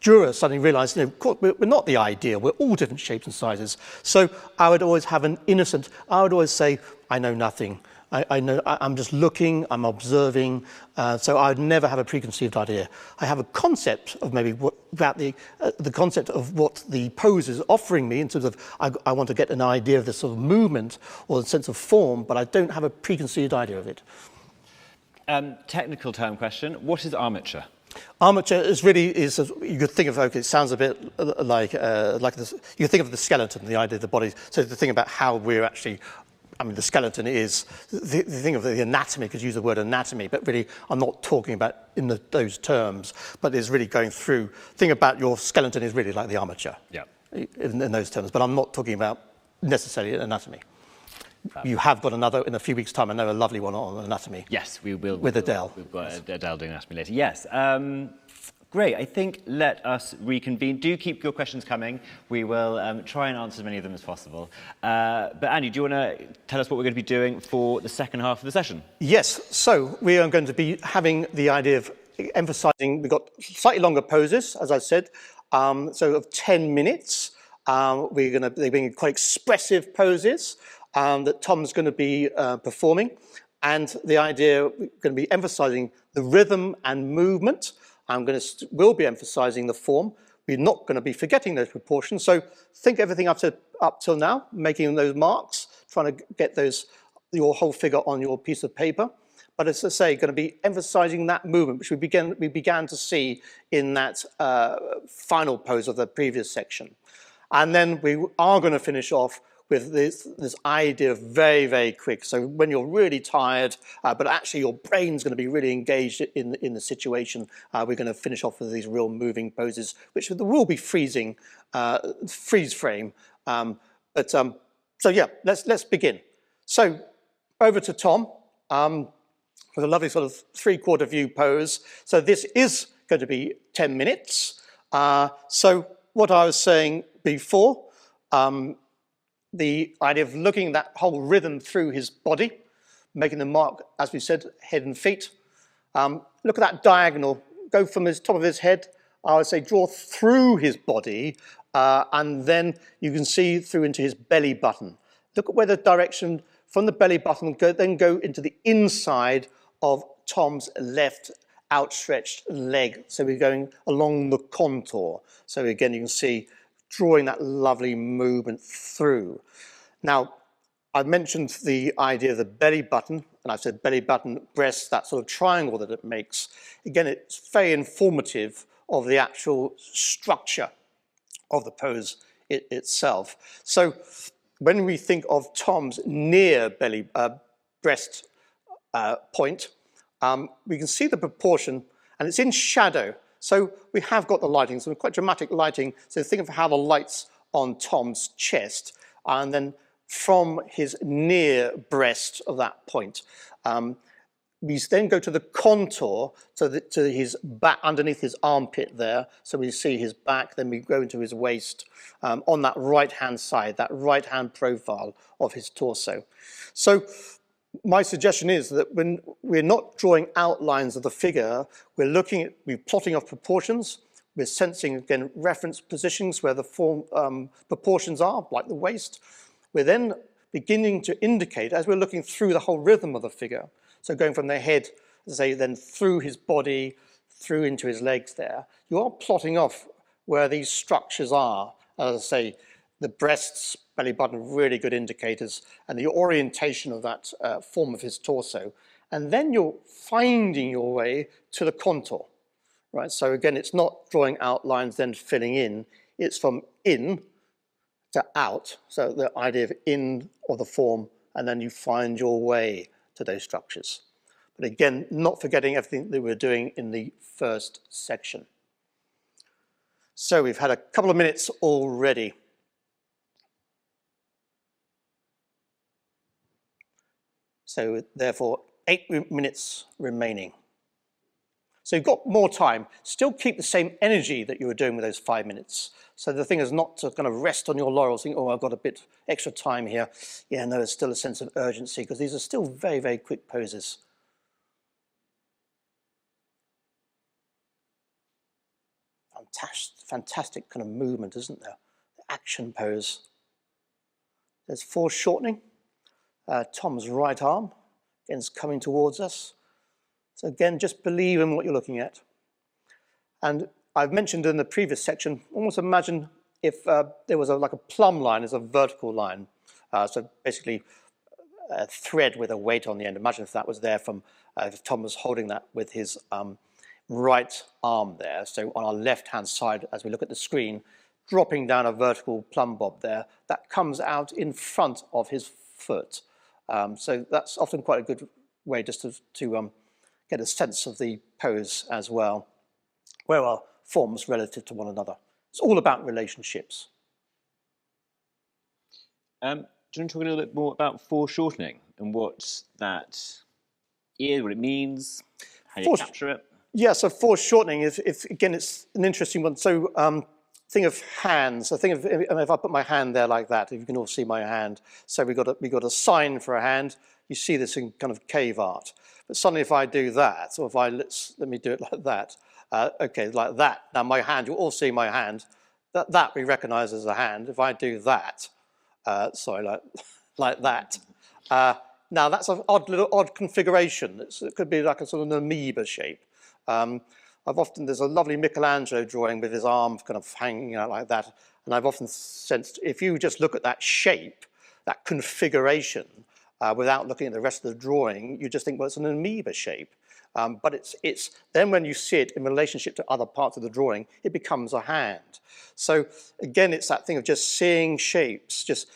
Dürer suddenly realised, of course, we're not the ideal, we're all different shapes and sizes. So I would always have I would always say, I know nothing, I know I'm just looking, I'm observing, so I'd never have a preconceived idea. I have a concept of maybe about the concept of what the pose is offering me in terms of I want to get an idea of the sort of movement or the sense of form, but I don't have a preconceived idea of it. Technical term question, what is armature? Armature you could think of, okay, it sounds a bit like this, you could think of the skeleton, the idea of the body, so the thing about how we're actually, I mean, the skeleton is, the thing of the anatomy, could use the word anatomy, but really I'm not talking about in those terms, but it's really going through, the thing about your skeleton is really like the armature in those terms, but I'm not talking about necessarily anatomy. You have got another, in a few weeks' time, I know a lovely one on anatomy. Yes, we will. With Adele. We've got Adele doing anatomy later. Yes. Great. I think let us reconvene. Do keep your questions coming. We will try and answer as many of them as possible. But Andy, do you want to tell us what we're going to be doing for the second half of the session? Yes. So we are going to be having the idea of emphasising, we've got slightly longer poses, as I said, so of 10 minutes. They're being quite expressive poses that Tom's going to be performing. And the idea, we're going to be emphasising the rhythm and movement. We'll be emphasising the form. We're not going to be forgetting those proportions. So think everything up till now, making those marks, trying to get your whole figure on your piece of paper. But as I say, going to be emphasising that movement, which we began to see in that final pose of the previous section. And then we are going to finish off with this idea of very, very quick. So when you're really tired, but actually your brain's going to be really engaged in the situation, we're going to finish off with these real moving poses, which will be freeze frame. So yeah, let's begin. So over to Tom with a lovely sort of three-quarter view pose. So this is going to be 10 minutes. So what I was saying before, the idea of looking at that whole rhythm through his body, making the mark, as we said, head and feet. Look at that diagonal, go from his top of his head, I would say draw through his body, and then you can see through into his belly button. Look at where the direction from the belly button, then go into the inside of Tom's left outstretched leg. So we're going along the contour. So again, you can see drawing that lovely movement through. Now, I mentioned the idea of the belly button, and I said belly button, breast, that sort of triangle that it makes. Again, it's very informative of the actual structure of the pose itself. So when we think of Tom's near belly breast point, we can see the proportion, and it's in shadow. So we have got the lighting, some quite dramatic lighting. So think of how the light's on Tom's chest, and then from his near breast of that point. We then go to the contour, to his back, underneath his armpit there. So we see his back, then we go into his waist on that right-hand side, that right-hand profile of his torso. So my suggestion is that when we're not drawing outlines of the figure, we're plotting off proportions, we're sensing, again, reference positions where the form proportions are, like the waist. We're then beginning to indicate, as we're looking through the whole rhythm of the figure, so going from the head, as I say, then through his body, through into his legs there, you are plotting off where these structures are, as I say, the breasts, belly button, really good indicators, and the orientation of that form of his torso. And then you're finding your way to the contour, right? So again, it's not drawing outlines, then filling in. It's from in to out. So the idea of in of the form, and then you find your way to those structures. But again, not forgetting everything that we're doing in the first section. So we've had a couple of minutes already. So therefore, 8 minutes remaining. So you've got more time. Still keep the same energy that you were doing with those 5 minutes. So the thing is not to kind of rest on your laurels, think, oh, I've got a bit extra time here. Yeah, no, there's still a sense of urgency because these are still very, very quick poses. Fantastic kind of movement, isn't there? The action pose. There's foreshortening. Tom's right arm, Again, it's coming towards us. So again, just believe in what you're looking at. And I've mentioned in the previous section, almost imagine if there was like a plumb line as a vertical line. So basically a thread with a weight on the end. Imagine if that was there from, if Tom was holding that with his right arm there. So on our left-hand side, as we look at the screen, dropping down a vertical plumb bob there, that comes out in front of his foot. So that's often quite a good way just to get a sense of the pose as well, where are forms relative to one another. It's all about relationships. Do you want to talk a little bit more about foreshortening and what that is, what it means, how you capture it? Yeah, so foreshortening is, again, it's an interesting one. So think of hands. So think of, if I put my hand there like that, if you can all see my hand. So we got a sign for a hand. You see this in kind of cave art. But suddenly if I do that, or if I, let me do it like that. Okay, like that. Now my hand, you all see my hand. That we recognize as a hand. If I do that, like that. Now that's an odd configuration. It could be like a sort of an amoeba shape. There's a lovely Michelangelo drawing with his arm kind of hanging out like that. And I've often sensed, if you just look at that shape, that configuration, without looking at the rest of the drawing, you just think, well, it's an amoeba shape. But it's then when you see it in relationship to other parts of the drawing, it becomes a hand. So again, it's that thing of just seeing shapes, just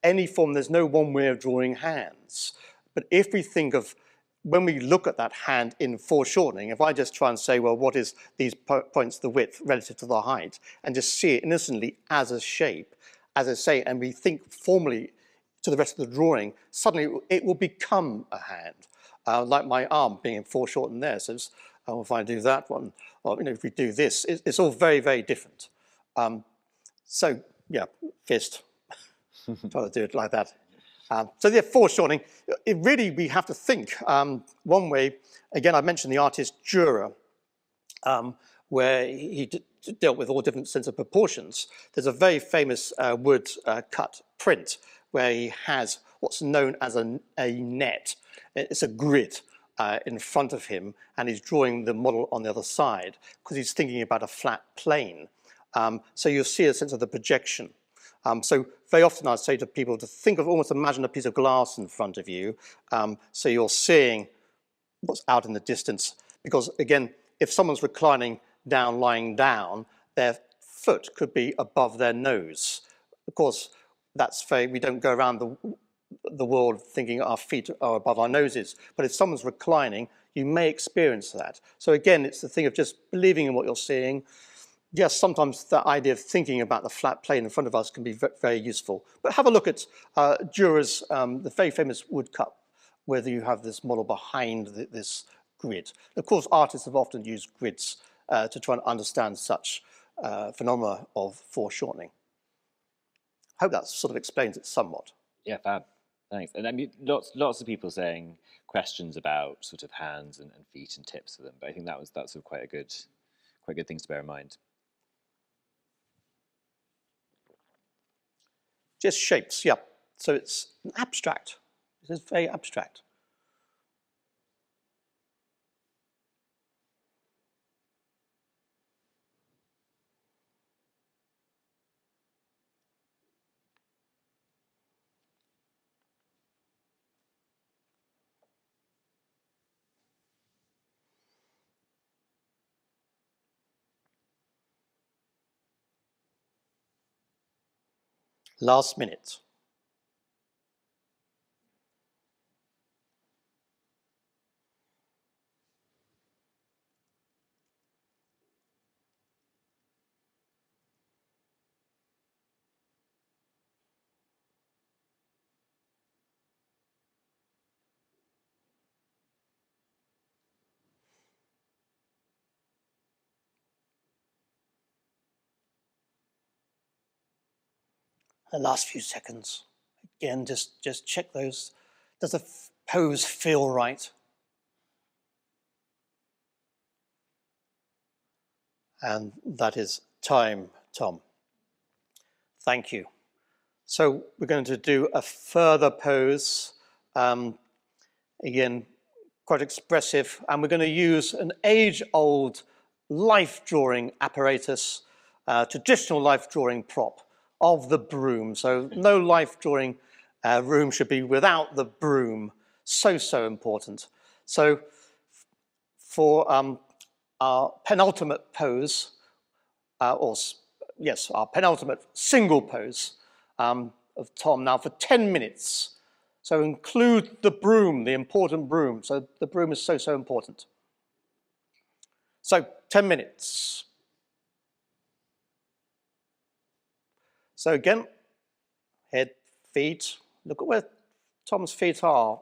any form. There's no one way of drawing hands. But if we think of, when we look at that hand in foreshortening, if I just try and say, well, what is these points, the width relative to the height, and just see it innocently as a shape, as I say, and we think formally to the rest of the drawing, suddenly it will become a hand. Like my arm being foreshortened there. So if I do that one, or if we do this, it's all very, very different. So yeah, fist. Try to do it like that. So the foreshortening, we have to think one way. Again, I mentioned the artist Dürer, where he dealt with all different sense of proportions. There's a very famous wood cut print where he has what's known as a net. It's a grid in front of him, and he's drawing the model on the other side because he's thinking about a flat plane. So you'll see a sense of the projection. So very often I say to people to think of, almost imagine a piece of glass in front of you. So you're seeing what's out in the distance. Because again, if someone's reclining down, lying down, their foot could be above their nose. Of course, we don't go around the world thinking our feet are above our noses. But if someone's reclining, you may experience that. So again, it's the thing of just believing in what you're seeing. Yes, sometimes the idea of thinking about the flat plane in front of us can be very useful. But have a look at Dürer's, the very famous woodcut, where you have this model behind this grid. Of course, artists have often used grids to try and understand such phenomena of foreshortening. I hope that sort of explains it somewhat. Yeah, fab. Thanks. And I mean, lots of people saying questions about sort of hands and feet and tips for them. But I think that's sort of quite good things to bear in mind. Just shapes, yeah. So it's an abstract. It is very abstract. Last minute. The last few seconds. Again, just check those. Does the pose feel right? And that is time, Tom. Thank you. So we're going to do a further pose. Again, quite expressive. And we're going to use an age-old life drawing apparatus, traditional life drawing prop of the broom. So no life drawing room should be without the broom. So, so important. So for our penultimate pose, our penultimate single pose of Tom now for 10 minutes. So include the broom, the important broom. So the broom is so, so important. So 10 minutes. So again, head, feet. Look at where Tom's feet are.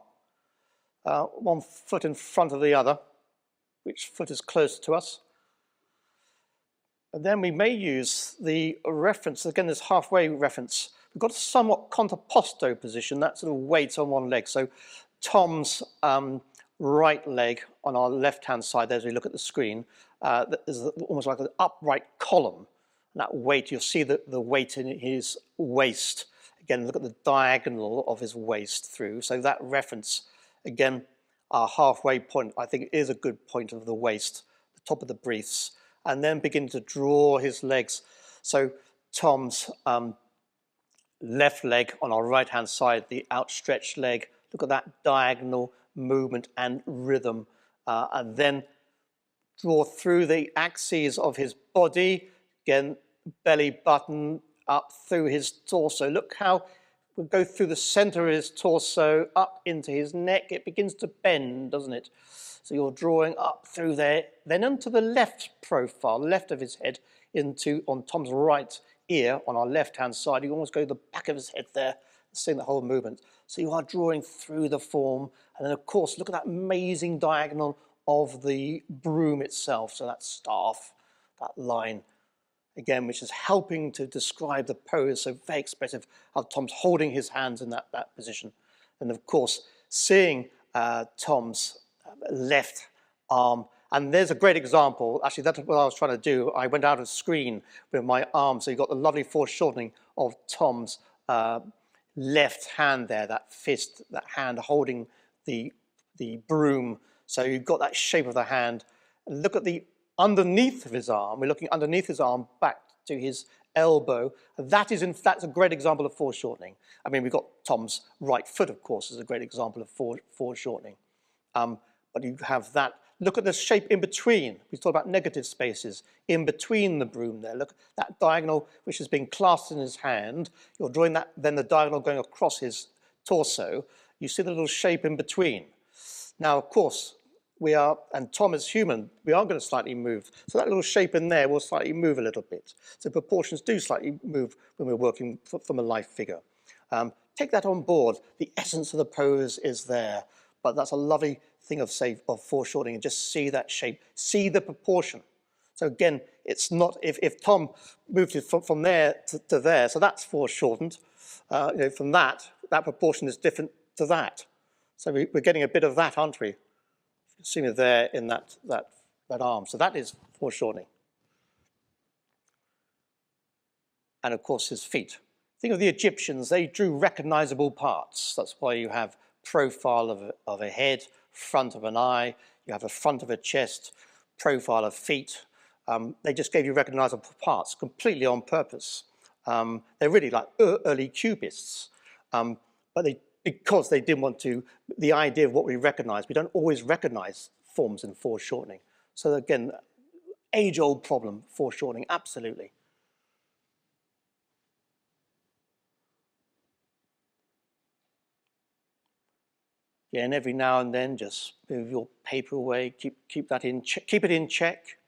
One foot in front of the other. Which foot is closer to us? And then we may use the reference, again, this halfway reference. We've got a somewhat contrapposto position, that sort of weight on one leg. So Tom's right leg on our left-hand side, there as we look at the screen, is almost like an upright column. And that weight, you'll see the weight in his waist. Again, look at the diagonal of his waist through. So that reference, again, our halfway point, I think is a good point of the waist, the top of the briefs. And then begin to draw his legs. So Tom's left leg on our right-hand side, the outstretched leg. Look at that diagonal movement and rhythm. And then draw through the axes of his body. Again, belly button up through his torso. Look how we go through the center of his torso, up into his neck. It begins to bend, doesn't it? So you're drawing up through there, then onto the left profile, left of his head, on Tom's right ear, on our left-hand side. You almost go to the back of his head there, seeing the whole movement. So you are drawing through the form. And then, of course, look at that amazing diagonal of the broom itself. So that staff, that line, again, which is helping to describe the pose. So very expressive, how Tom's holding his hands in that position. And, of course, seeing Tom's left arm. And there's a great example. Actually, that's what I was trying to do. I went out of screen with my arm. So you've got the lovely foreshortening of Tom's left hand there, that fist, that hand holding the broom. So you've got that shape of the hand. And look at the underneath of his arm. We're looking underneath his arm back to his elbow. That's a great example of foreshortening. I mean, we've got Tom's right foot, of course, is a great example of foreshortening. But you have that. Look at the shape in between. We talked about negative spaces in between the broom there. Look, that diagonal which has been clasped in his hand. You're drawing that, then the diagonal going across his torso. You see the little shape in between. Now, of course, and Tom is human, we are going to slightly move. So that little shape in there will slightly move a little bit. So proportions do slightly move when we're working from a life figure. Take that on board. The essence of the pose is there. But that's a lovely thing of foreshortening, and just see that shape, see the proportion. So again, it's not, if Tom moved it from there to there, so that's foreshortened. From that proportion is different to that. So we're getting a bit of that, aren't we? You see me there in that arm. So that is foreshortening. And of course, his feet. Think of the Egyptians, they drew recognizable parts. That's why you have profile of a head, front of an eye, you have a front of a chest, profile of feet. They just gave you recognizable parts completely on purpose. They're really like early cubists, but because they didn't want to, the idea of what we recognize, we don't always recognize forms in foreshortening. So again, age-old problem, foreshortening, absolutely. Yeah, and every now and then, just move your paper away. Keep that in. Keep it in check.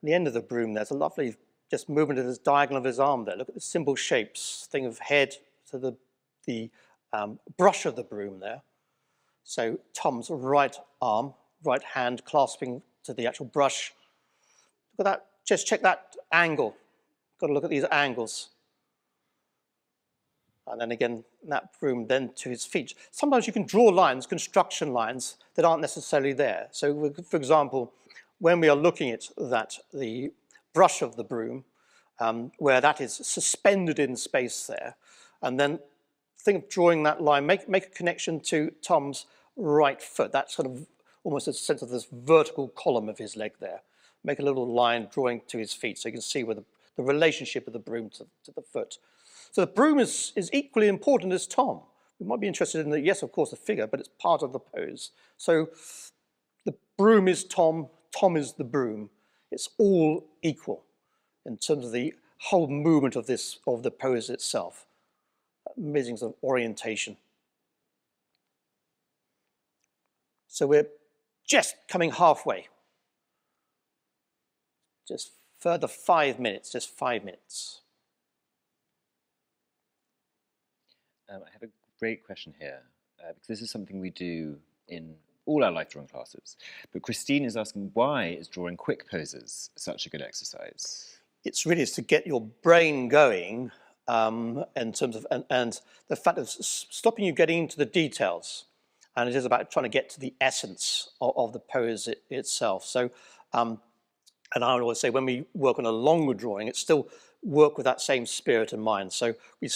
At the end of the broom, there's a lovely just movement of his diagonal of his arm there. Look at the simple shapes. Think of head to the brush of the broom there. So Tom's right arm, right hand clasping to the actual brush. Look at that. Just check that angle. Got to look at these angles. And then again, that broom then to his feet. Sometimes you can draw lines, construction lines, that aren't necessarily there. So, for example, when we are looking at the brush of the broom, where that is suspended in space there, and then think of drawing that line, make a connection to Tom's right foot. That's sort of almost a sense of this vertical column of his leg there. Make a little line drawing to his feet so you can see where the relationship of the broom to the foot. So the broom is equally important as Tom. We might be interested in the, yes, of course, the figure, but it's part of the pose. So the broom is Tom, Tom is the broom. It's all equal in terms of the whole movement of the pose itself. Amazing sort of orientation. So we're just coming halfway. Just further 5 minutes, just 5 minutes. I have a great question here, because this is something we do in all our life drawing classes. But Christine is asking, why is drawing quick poses such a good exercise? It's really to get your brain going in terms of, and the fact of stopping you getting into the details. And it is about trying to get to the essence of the pose itself. So, and I would always say when we work on a longer drawing, it's still work with that same spirit in mind. So we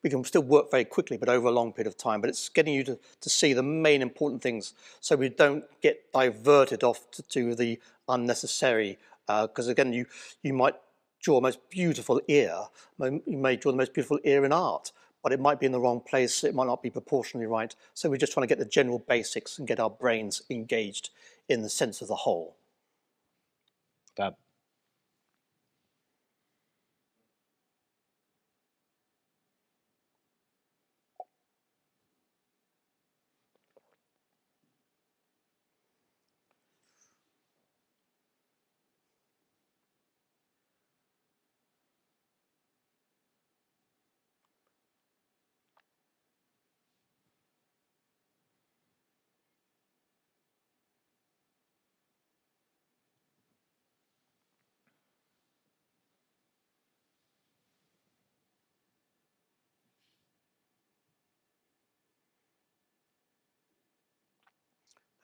can still work very quickly, but over a long period of time. But it's getting you to see the main important things so we don't get diverted off to the unnecessary. Because again, you might draw the most beautiful ear. You may draw the most beautiful ear in art, but it might be in the wrong place. It might not be proportionally right. So we're just trying to get the general basics and get our brains engaged in the sense of the whole. Fab.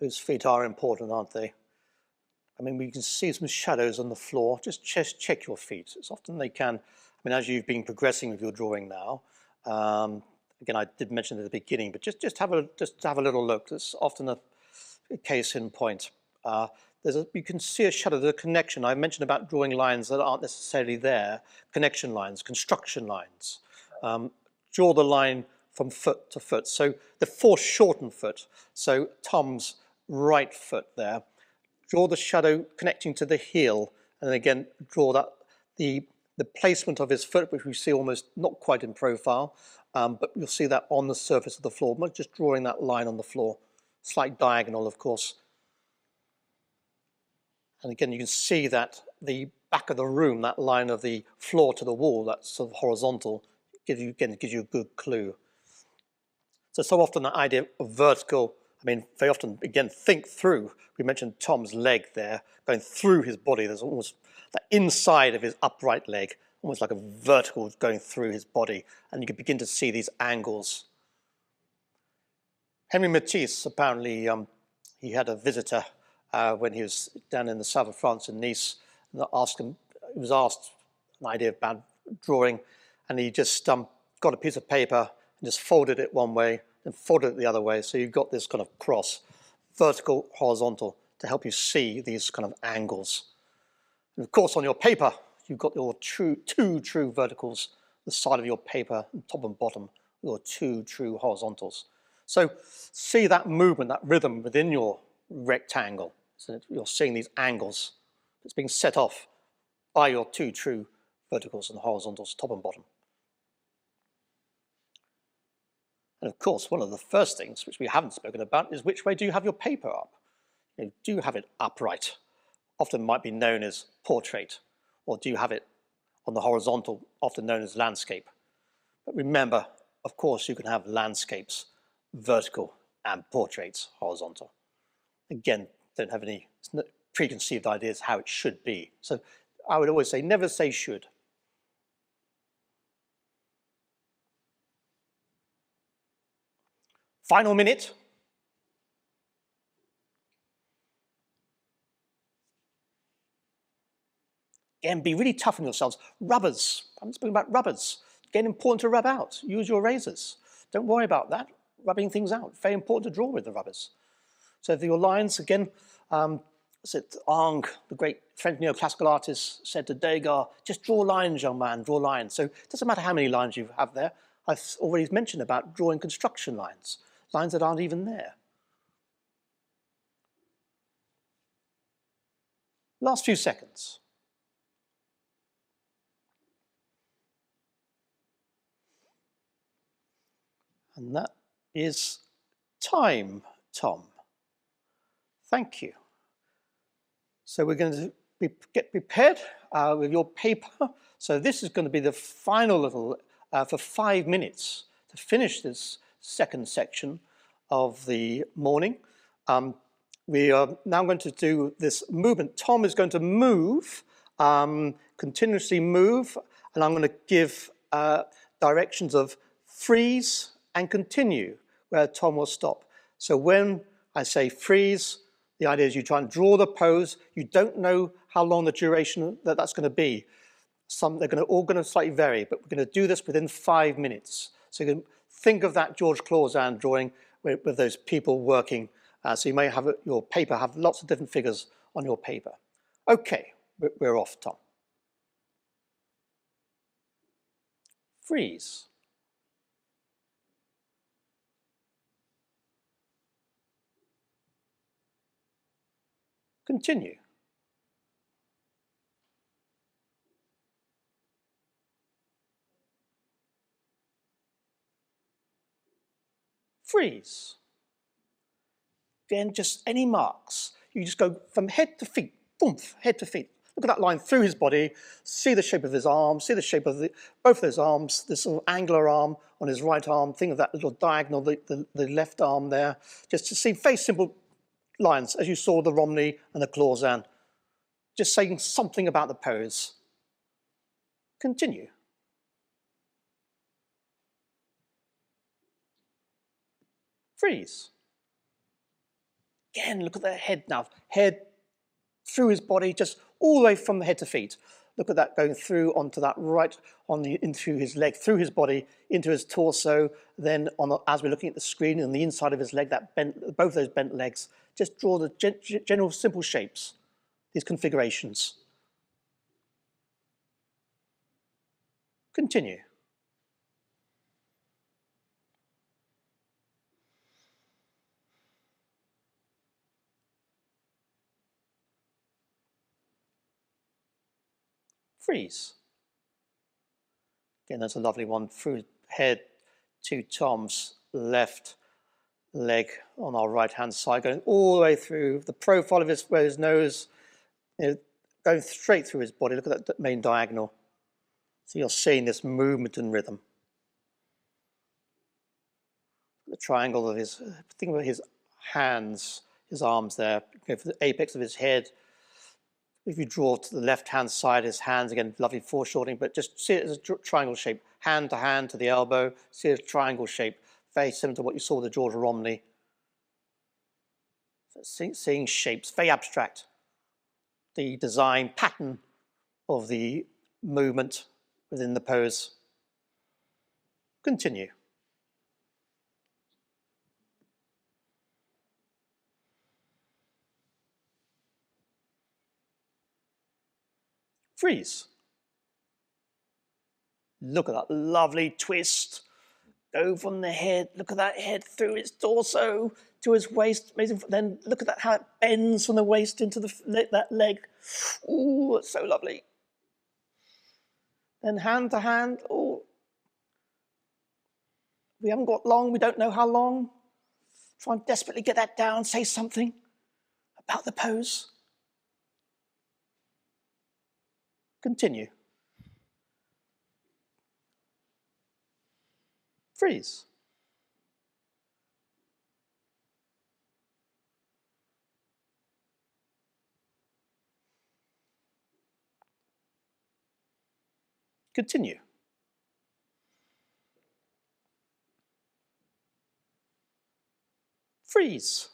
Those feet are important, aren't they? I mean, we can see some shadows on the floor. Just check your feet. As often they can. I mean, as you've been progressing with your drawing now, again, I did mention at the beginning, but just have a little look. It's often a case in point. You can see a shadow, the connection. I mentioned about drawing lines that aren't necessarily there. Connection lines, construction lines. Draw the line from foot to foot. So the foreshortened foot. So Tom's right foot there. Draw the shadow connecting to the heel, and then again draw that the placement of his foot, which we see almost not quite in profile, but you'll see that on the surface of the floor. Just drawing that line on the floor, slight diagonal, of course. And again, you can see that the back of the room, that line of the floor to the wall, that's sort of horizontal, gives you a good clue. So often that idea of vertical, I mean, very often, again, think through. We mentioned Tom's leg there, going through his body. There's almost the inside of his upright leg, almost like a vertical going through his body. And you can begin to see these angles. Henri Matisse, apparently, he had a visitor when he was down in the south of France in Nice. And he was asked an idea about drawing, and he just got a piece of paper and just folded it one way and folded it the other way. So you've got this kind of cross, vertical, horizontal, to help you see these kind of angles. And of course, on your paper, you've got your two true verticals, the side of your paper, top and bottom, your two true horizontals. So see that movement, that rhythm within your rectangle. So you're seeing these angles. It's being set off by your two true verticals and horizontals, top and bottom. And of course, one of the first things which we haven't spoken about is which way do you have your paper up? Do you have it upright? Often might be known as portrait, or do you have it on the horizontal, often known as landscape? But remember, of course, you can have landscapes vertical and portraits horizontal. Again, don't have any preconceived ideas how it should be. So I would always say, never say should. Final minute. Again, be really tough on yourselves. Rubbers. I'm speaking about rubbers. Again, important to rub out. Use your razors. Don't worry about that. Rubbing things out. Very important to draw with the rubbers. So for your lines, again, Arndt, the great French neoclassical artist, said to Degas, just draw lines, young man, draw lines. So it doesn't matter how many lines you have there. I've already mentioned about drawing construction lines, lines that aren't even there. Last few seconds. And that is time, Tom. Thank you. So we're going to get prepared with your paper. So this is going to be the final little, for 5 minutes to finish this second section of the morning. We are now going to do this movement. Tom is going to move, continuously move, and I'm going to give directions of freeze and continue, where Tom will stop. So when I say freeze, the idea is you try and draw the pose. You don't know how long the duration that's going to be. They're all going to slightly vary, but we're going to do this within 5 minutes. So you can think of that George Clausin drawing with those people working. So you may have your paper have lots of different figures on your paper. Okay, we're off, Tom. Freeze. Continue. Freeze. Again, just any marks. You just go from head to feet, boom, head to feet. Look at that line through his body, see the shape of his arm, see the shape of both those arms, this little angular arm on his right arm, think of that little diagonal, the left arm there, just to see very simple lines, as you saw the Romney and the Clausin, just saying something about the pose. Continue. Freeze. Again, look at the head now. Head through his body, just all the way from the head to feet. Look at that going through onto that right, into his leg, through his body, into his torso. Then, as we're looking at the screen, on the inside of his leg, both those bent legs. Just draw the general simple shapes, these configurations. Continue. Freeze. Again, that's a lovely one through head to Tom's left leg on our right-hand side, going all the way through the profile of his nose, going straight through his body. Look at that main diagonal. So you're seeing this movement and rhythm. The triangle of his, think about his hands, his arms there, go for the apex of his head. If you draw to the left-hand side, his hands, again, lovely foreshortening, but just see it as a triangle shape, hand to the elbow, see a triangle shape, very similar to what you saw with the George Romney. So seeing shapes, very abstract. The design pattern of the movement within the pose. Continue. Freeze. Look at that lovely twist. Go from the head, look at that head through his torso to his waist. Amazing. Then look at that, how it bends from the waist into that leg. Ooh, it's so lovely. Then hand to hand. Oh, we haven't got long, we don't know how long. Try and desperately get that down, say something about the pose. Continue. Freeze. Continue. Freeze.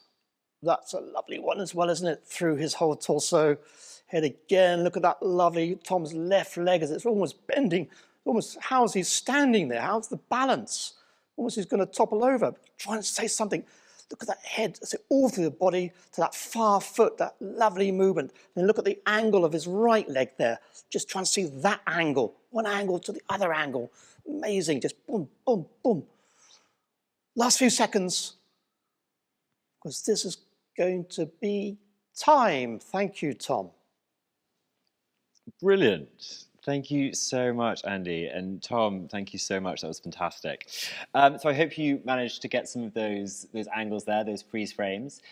That's a lovely one as well, isn't it? Through his whole torso. Head again. Look at that lovely Tom's left leg as it's almost bending. Almost, how's he standing there? How's the balance? almost he's going to topple over, trying to say something. Look at that head, so all through the body to that far foot, that lovely movement. And look at the angle of his right leg there. Just trying to see that angle, one angle to the other angle. Amazing, just boom, boom, boom. Last few seconds, because this is going to be time. Thank you, Tom. Brilliant. Thank you so much, Andy. And Tom, thank you so much. That was fantastic. So I hope you managed to get some of those angles there, those freeze frames.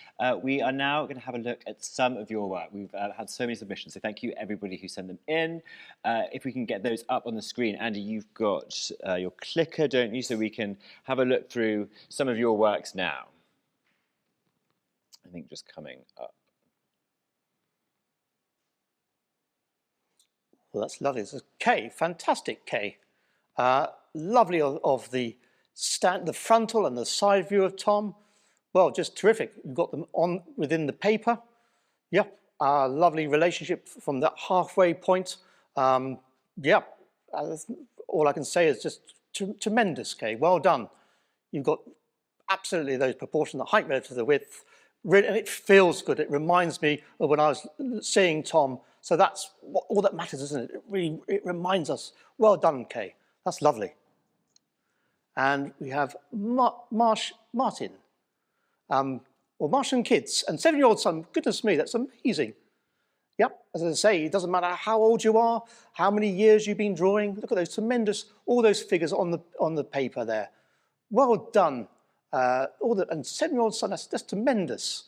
We are now going to have a look at some of your work. We've had so many submissions, so thank you everybody who sent them in. If we can get those up on the screen. Andy, you've got your clicker, don't you? So we can have a look through some of your works now. I think just coming up. Well, that's lovely. This is Kay, fantastic Kay. Lovely of the frontal and the side view of Tom. Well, just terrific. You've got them on within the paper. Yep, lovely relationship from that halfway point. Yep, all I can say is just tremendous, Kay. Well done. You've got absolutely those proportions, the height relative to the width, and it feels good. It reminds me of when I was seeing Tom. So that's all that matters, isn't it? It reminds us. Well done, Kay. That's lovely. And we have Martin, or Martian kids, and 7-year-old son. Goodness me, that's amazing. Yep, as I say, it doesn't matter how old you are, how many years you've been drawing. Look at those tremendous, all those figures on the paper there. Well done. And 7-year-old son, that's tremendous.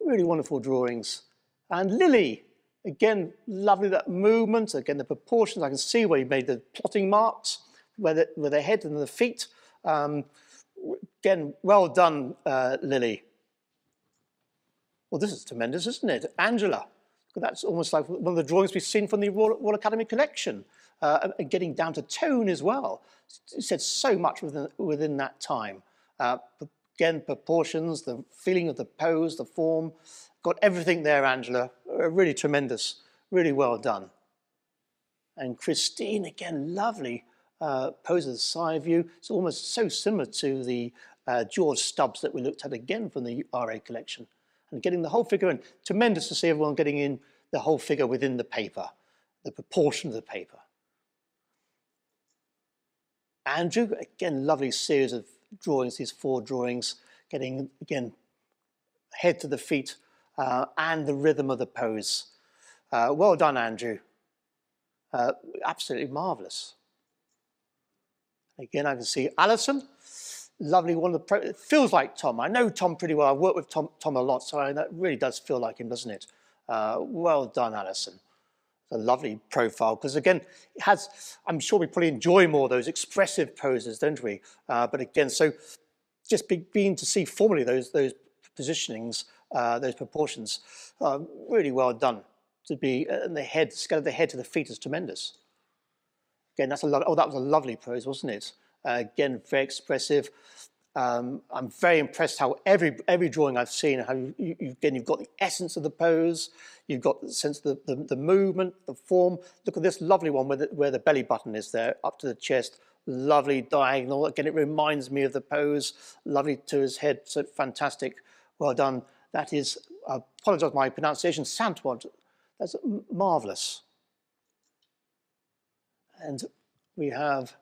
Really wonderful drawings. And Lily, again, lovely that movement, again, the proportions. I can see where you made the plotting marks, where the head and the feet. Again, well done, Lily. Well, this is tremendous, isn't it? Angela, that's almost like one of the drawings we've seen from the Royal Academy collection, and getting down to tone as well. It said so much within that time. Again, proportions, the feeling of the pose, the form. Got everything there, Angela. Really tremendous. Really well done. And Christine, again, lovely pose of the side view. It's almost so similar to the George Stubbs that we looked at again from the RA collection. And getting the whole figure in. Tremendous to see everyone getting in the whole figure within the paper, the proportion of the paper. Andrew, again, lovely series of drawings, these 4 drawings, getting, again, head to the feet, and the rhythm of the pose. Well done, Andrew. Absolutely marvellous. Again, I can see Alison. Lovely one. It feels like Tom. I know Tom pretty well. I've worked with Tom a lot, so that really does feel like him, doesn't it? Well done, Alison. A lovely profile, because again, it has, I'm sure we probably enjoy more of those expressive poses, don't we? But again, so just being to see formally those positionings, those proportions, really well done. To be and the head, scale of the head to the feet is tremendous. Again, that's a lot. Oh, that was a lovely pose, wasn't it? Again, very expressive. I'm very impressed how every drawing I've seen, how you've got the essence of the pose, you've got the sense of the movement, the form. Look at this lovely one where the belly button is there, up to the chest. Lovely diagonal. Again, it reminds me of the pose. Lovely to his head. So fantastic. Well done. That is, I apologise for my pronunciation, Santwad. That's marvellous. And we have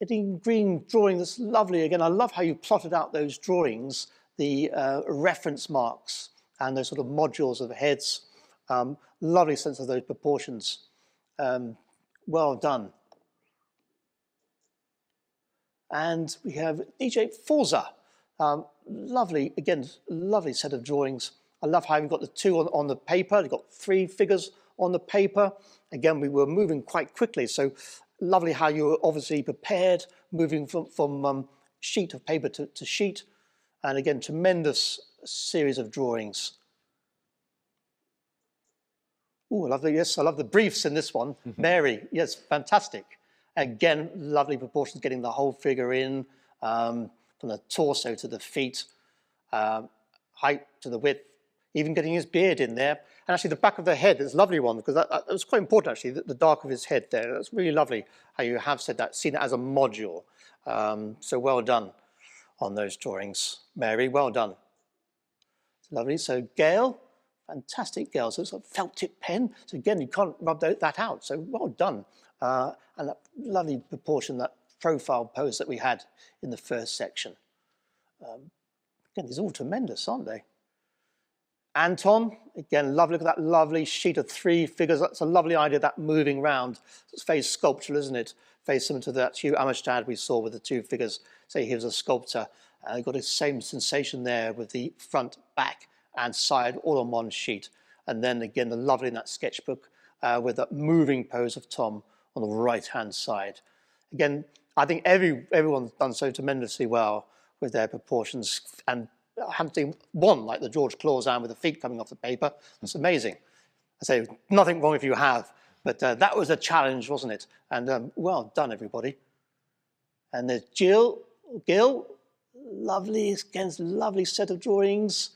Eddie Green drawing this lovely. Again, I love how you plotted out those drawings, the reference marks and those sort of modules of heads. Lovely sense of those proportions. Well done. And we have DJ Forza. Lovely, again, lovely set of drawings. I love how you've got the 2 on the paper. You've got 3 figures on the paper. Again, we were moving quite quickly, so lovely how you were obviously prepared, moving from sheet of paper to sheet. And again, tremendous series of drawings. Oh, lovely, yes, I love the briefs in this one. Mary, yes, fantastic. Again, lovely proportions, getting the whole figure in, from the torso to the feet, height to the width, even getting his beard in there. And actually the back of the head is a lovely one, because that was quite important actually, the dark of his head there. That's really lovely how you have said that, seen it as a module. So well done on those drawings, Mary, well done. Lovely. So Gail, fantastic, Gail. So it's a felt tip pen. So again, you can't rub that out. So well done. And that lovely proportion, that profile pose that we had in the first section. Again, these are all tremendous, aren't they? Anton, again, lovely. Look at that lovely sheet of 3 figures. That's a lovely idea, that moving round. It's very sculptural, isn't it? Very similar to that Hugh Amistad we saw with the 2 figures. Say he was a sculptor. Got the same sensation there with the front, back, and side all on one sheet. And then again, the lovely in that sketchbook with that moving pose of Tom on the right-hand side. Again, I think everyone's done so tremendously well with their proportions, and I haven't seen one like the George Clausen with the feet coming off the paper. It's amazing. I say nothing wrong if you have, but that was a challenge, wasn't it? And well done, everybody. And there's Gil, lovely, again, lovely set of drawings.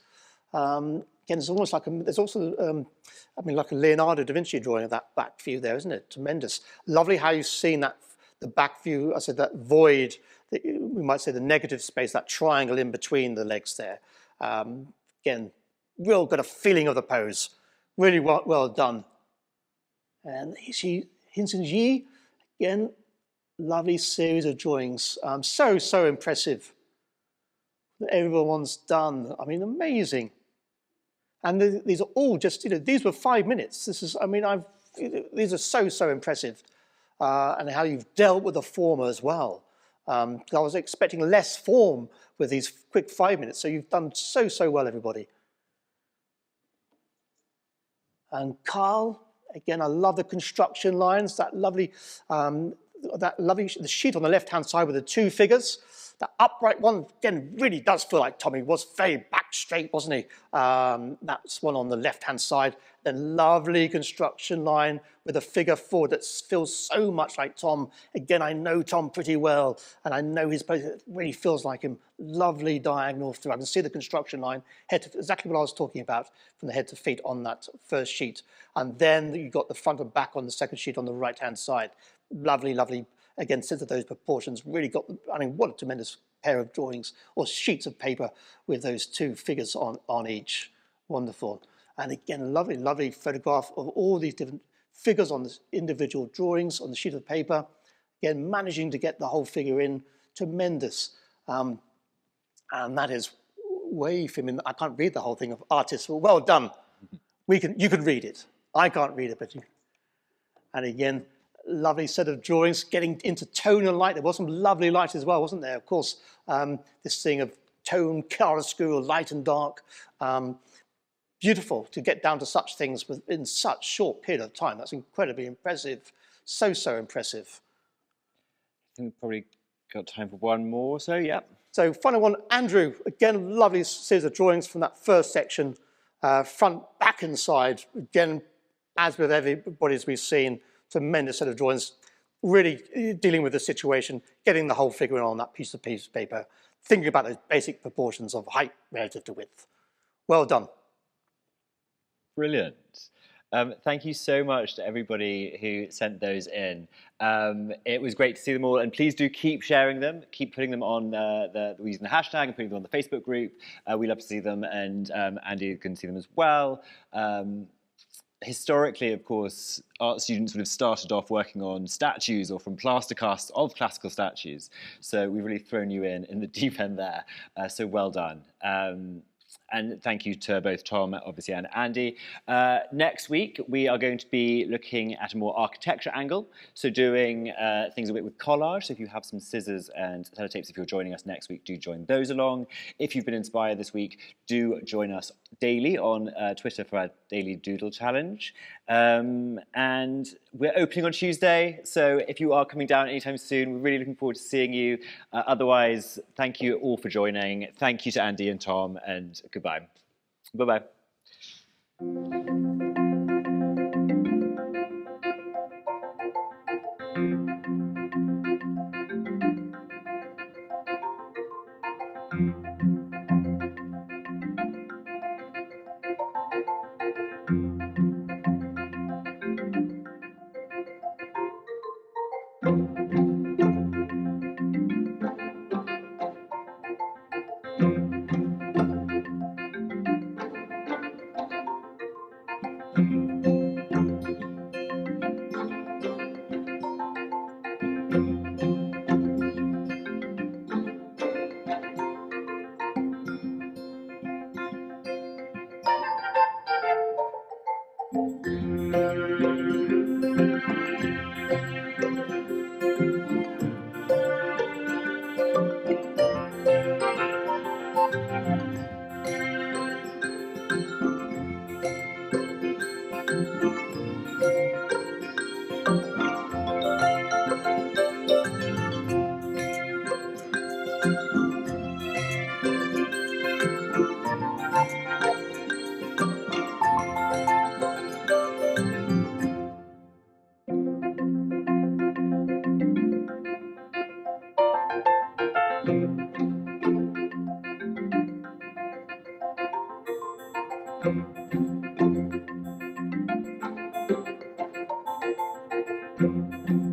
Again, it's almost like there's also, like a Leonardo da Vinci drawing of that back view there, isn't it? Tremendous. Lovely how you've seen that, the back view, I said that void, we might say the negative space, that triangle in between the legs there. Again, real got a feeling of the pose. Really well done. And Hinson Yi, again, lovely series of drawings. So impressive that everyone's done. I mean, amazing. And these are all just, these were 5 minutes. This is, these are so impressive. And how you've dealt with the form as well. I was expecting less form with these quick 5 minutes, so you've done so well, everybody. And Carl, again, I love the construction lines, the sheet on the left-hand side with the 2 figures. The upright one, again, really does feel like Tommy was very back straight, wasn't he? That's one on the left-hand side. Then lovely construction line with a figure 4 that feels so much like Tom. Again, I know Tom pretty well, and I know his pose. It really feels like him. Lovely diagonal through. I can see the construction line, exactly what I was talking about, from the head to feet on that first sheet. And then you've got the front and back on the second sheet on the right-hand side. Lovely, lovely. Again, since those proportions really got, what a tremendous pair of drawings or sheets of paper with those 2 figures on each. Wonderful. And again, lovely photograph of all these different figures on the individual drawings on the sheet of paper. Again, managing to get the whole figure in, tremendous. And that is way from, I can't read the whole thing of artists, but well done. You can read it. I can't read it, but you. And again, lovely set of drawings, getting into tone and light. There was some lovely light as well, wasn't there? Of course, this thing of tone, chiaroscuro, light and dark. Beautiful to get down to such things in such short period of time. That's incredibly impressive. So impressive. I think we've probably got time for one more, so yeah. So final one, Andrew. Again, lovely series of drawings from that first section, front, back and side. Again, as with everybody as we've seen, tremendous set of drawings, really dealing with the situation, getting the whole figure on that piece of paper, thinking about those basic proportions of height relative to width. Well done. Brilliant. Thank you so much to everybody who sent those in. It was great to see them all, and please do keep sharing them, keep putting them on using the hashtag and putting them on the Facebook group. We love to see them, and Andy can see them as well. Historically, of course, art students would have started off working on statues or from plaster casts of classical statues. So we've really thrown you in the deep end there. So well done. And thank you to both Tom, obviously, and Andy. Next week, we are going to be looking at a more architecture angle, so doing things a bit with collage. So if you have some scissors and sellotapes, if you're joining us next week, do join those along. If you've been inspired this week, do join us daily on Twitter for our daily doodle challenge. And we're opening on Tuesday, so if you are coming down anytime soon, we're really looking forward to seeing you. Otherwise, thank you all for joining. Thank you to Andy and Tom, and goodbye. Bye-bye. you.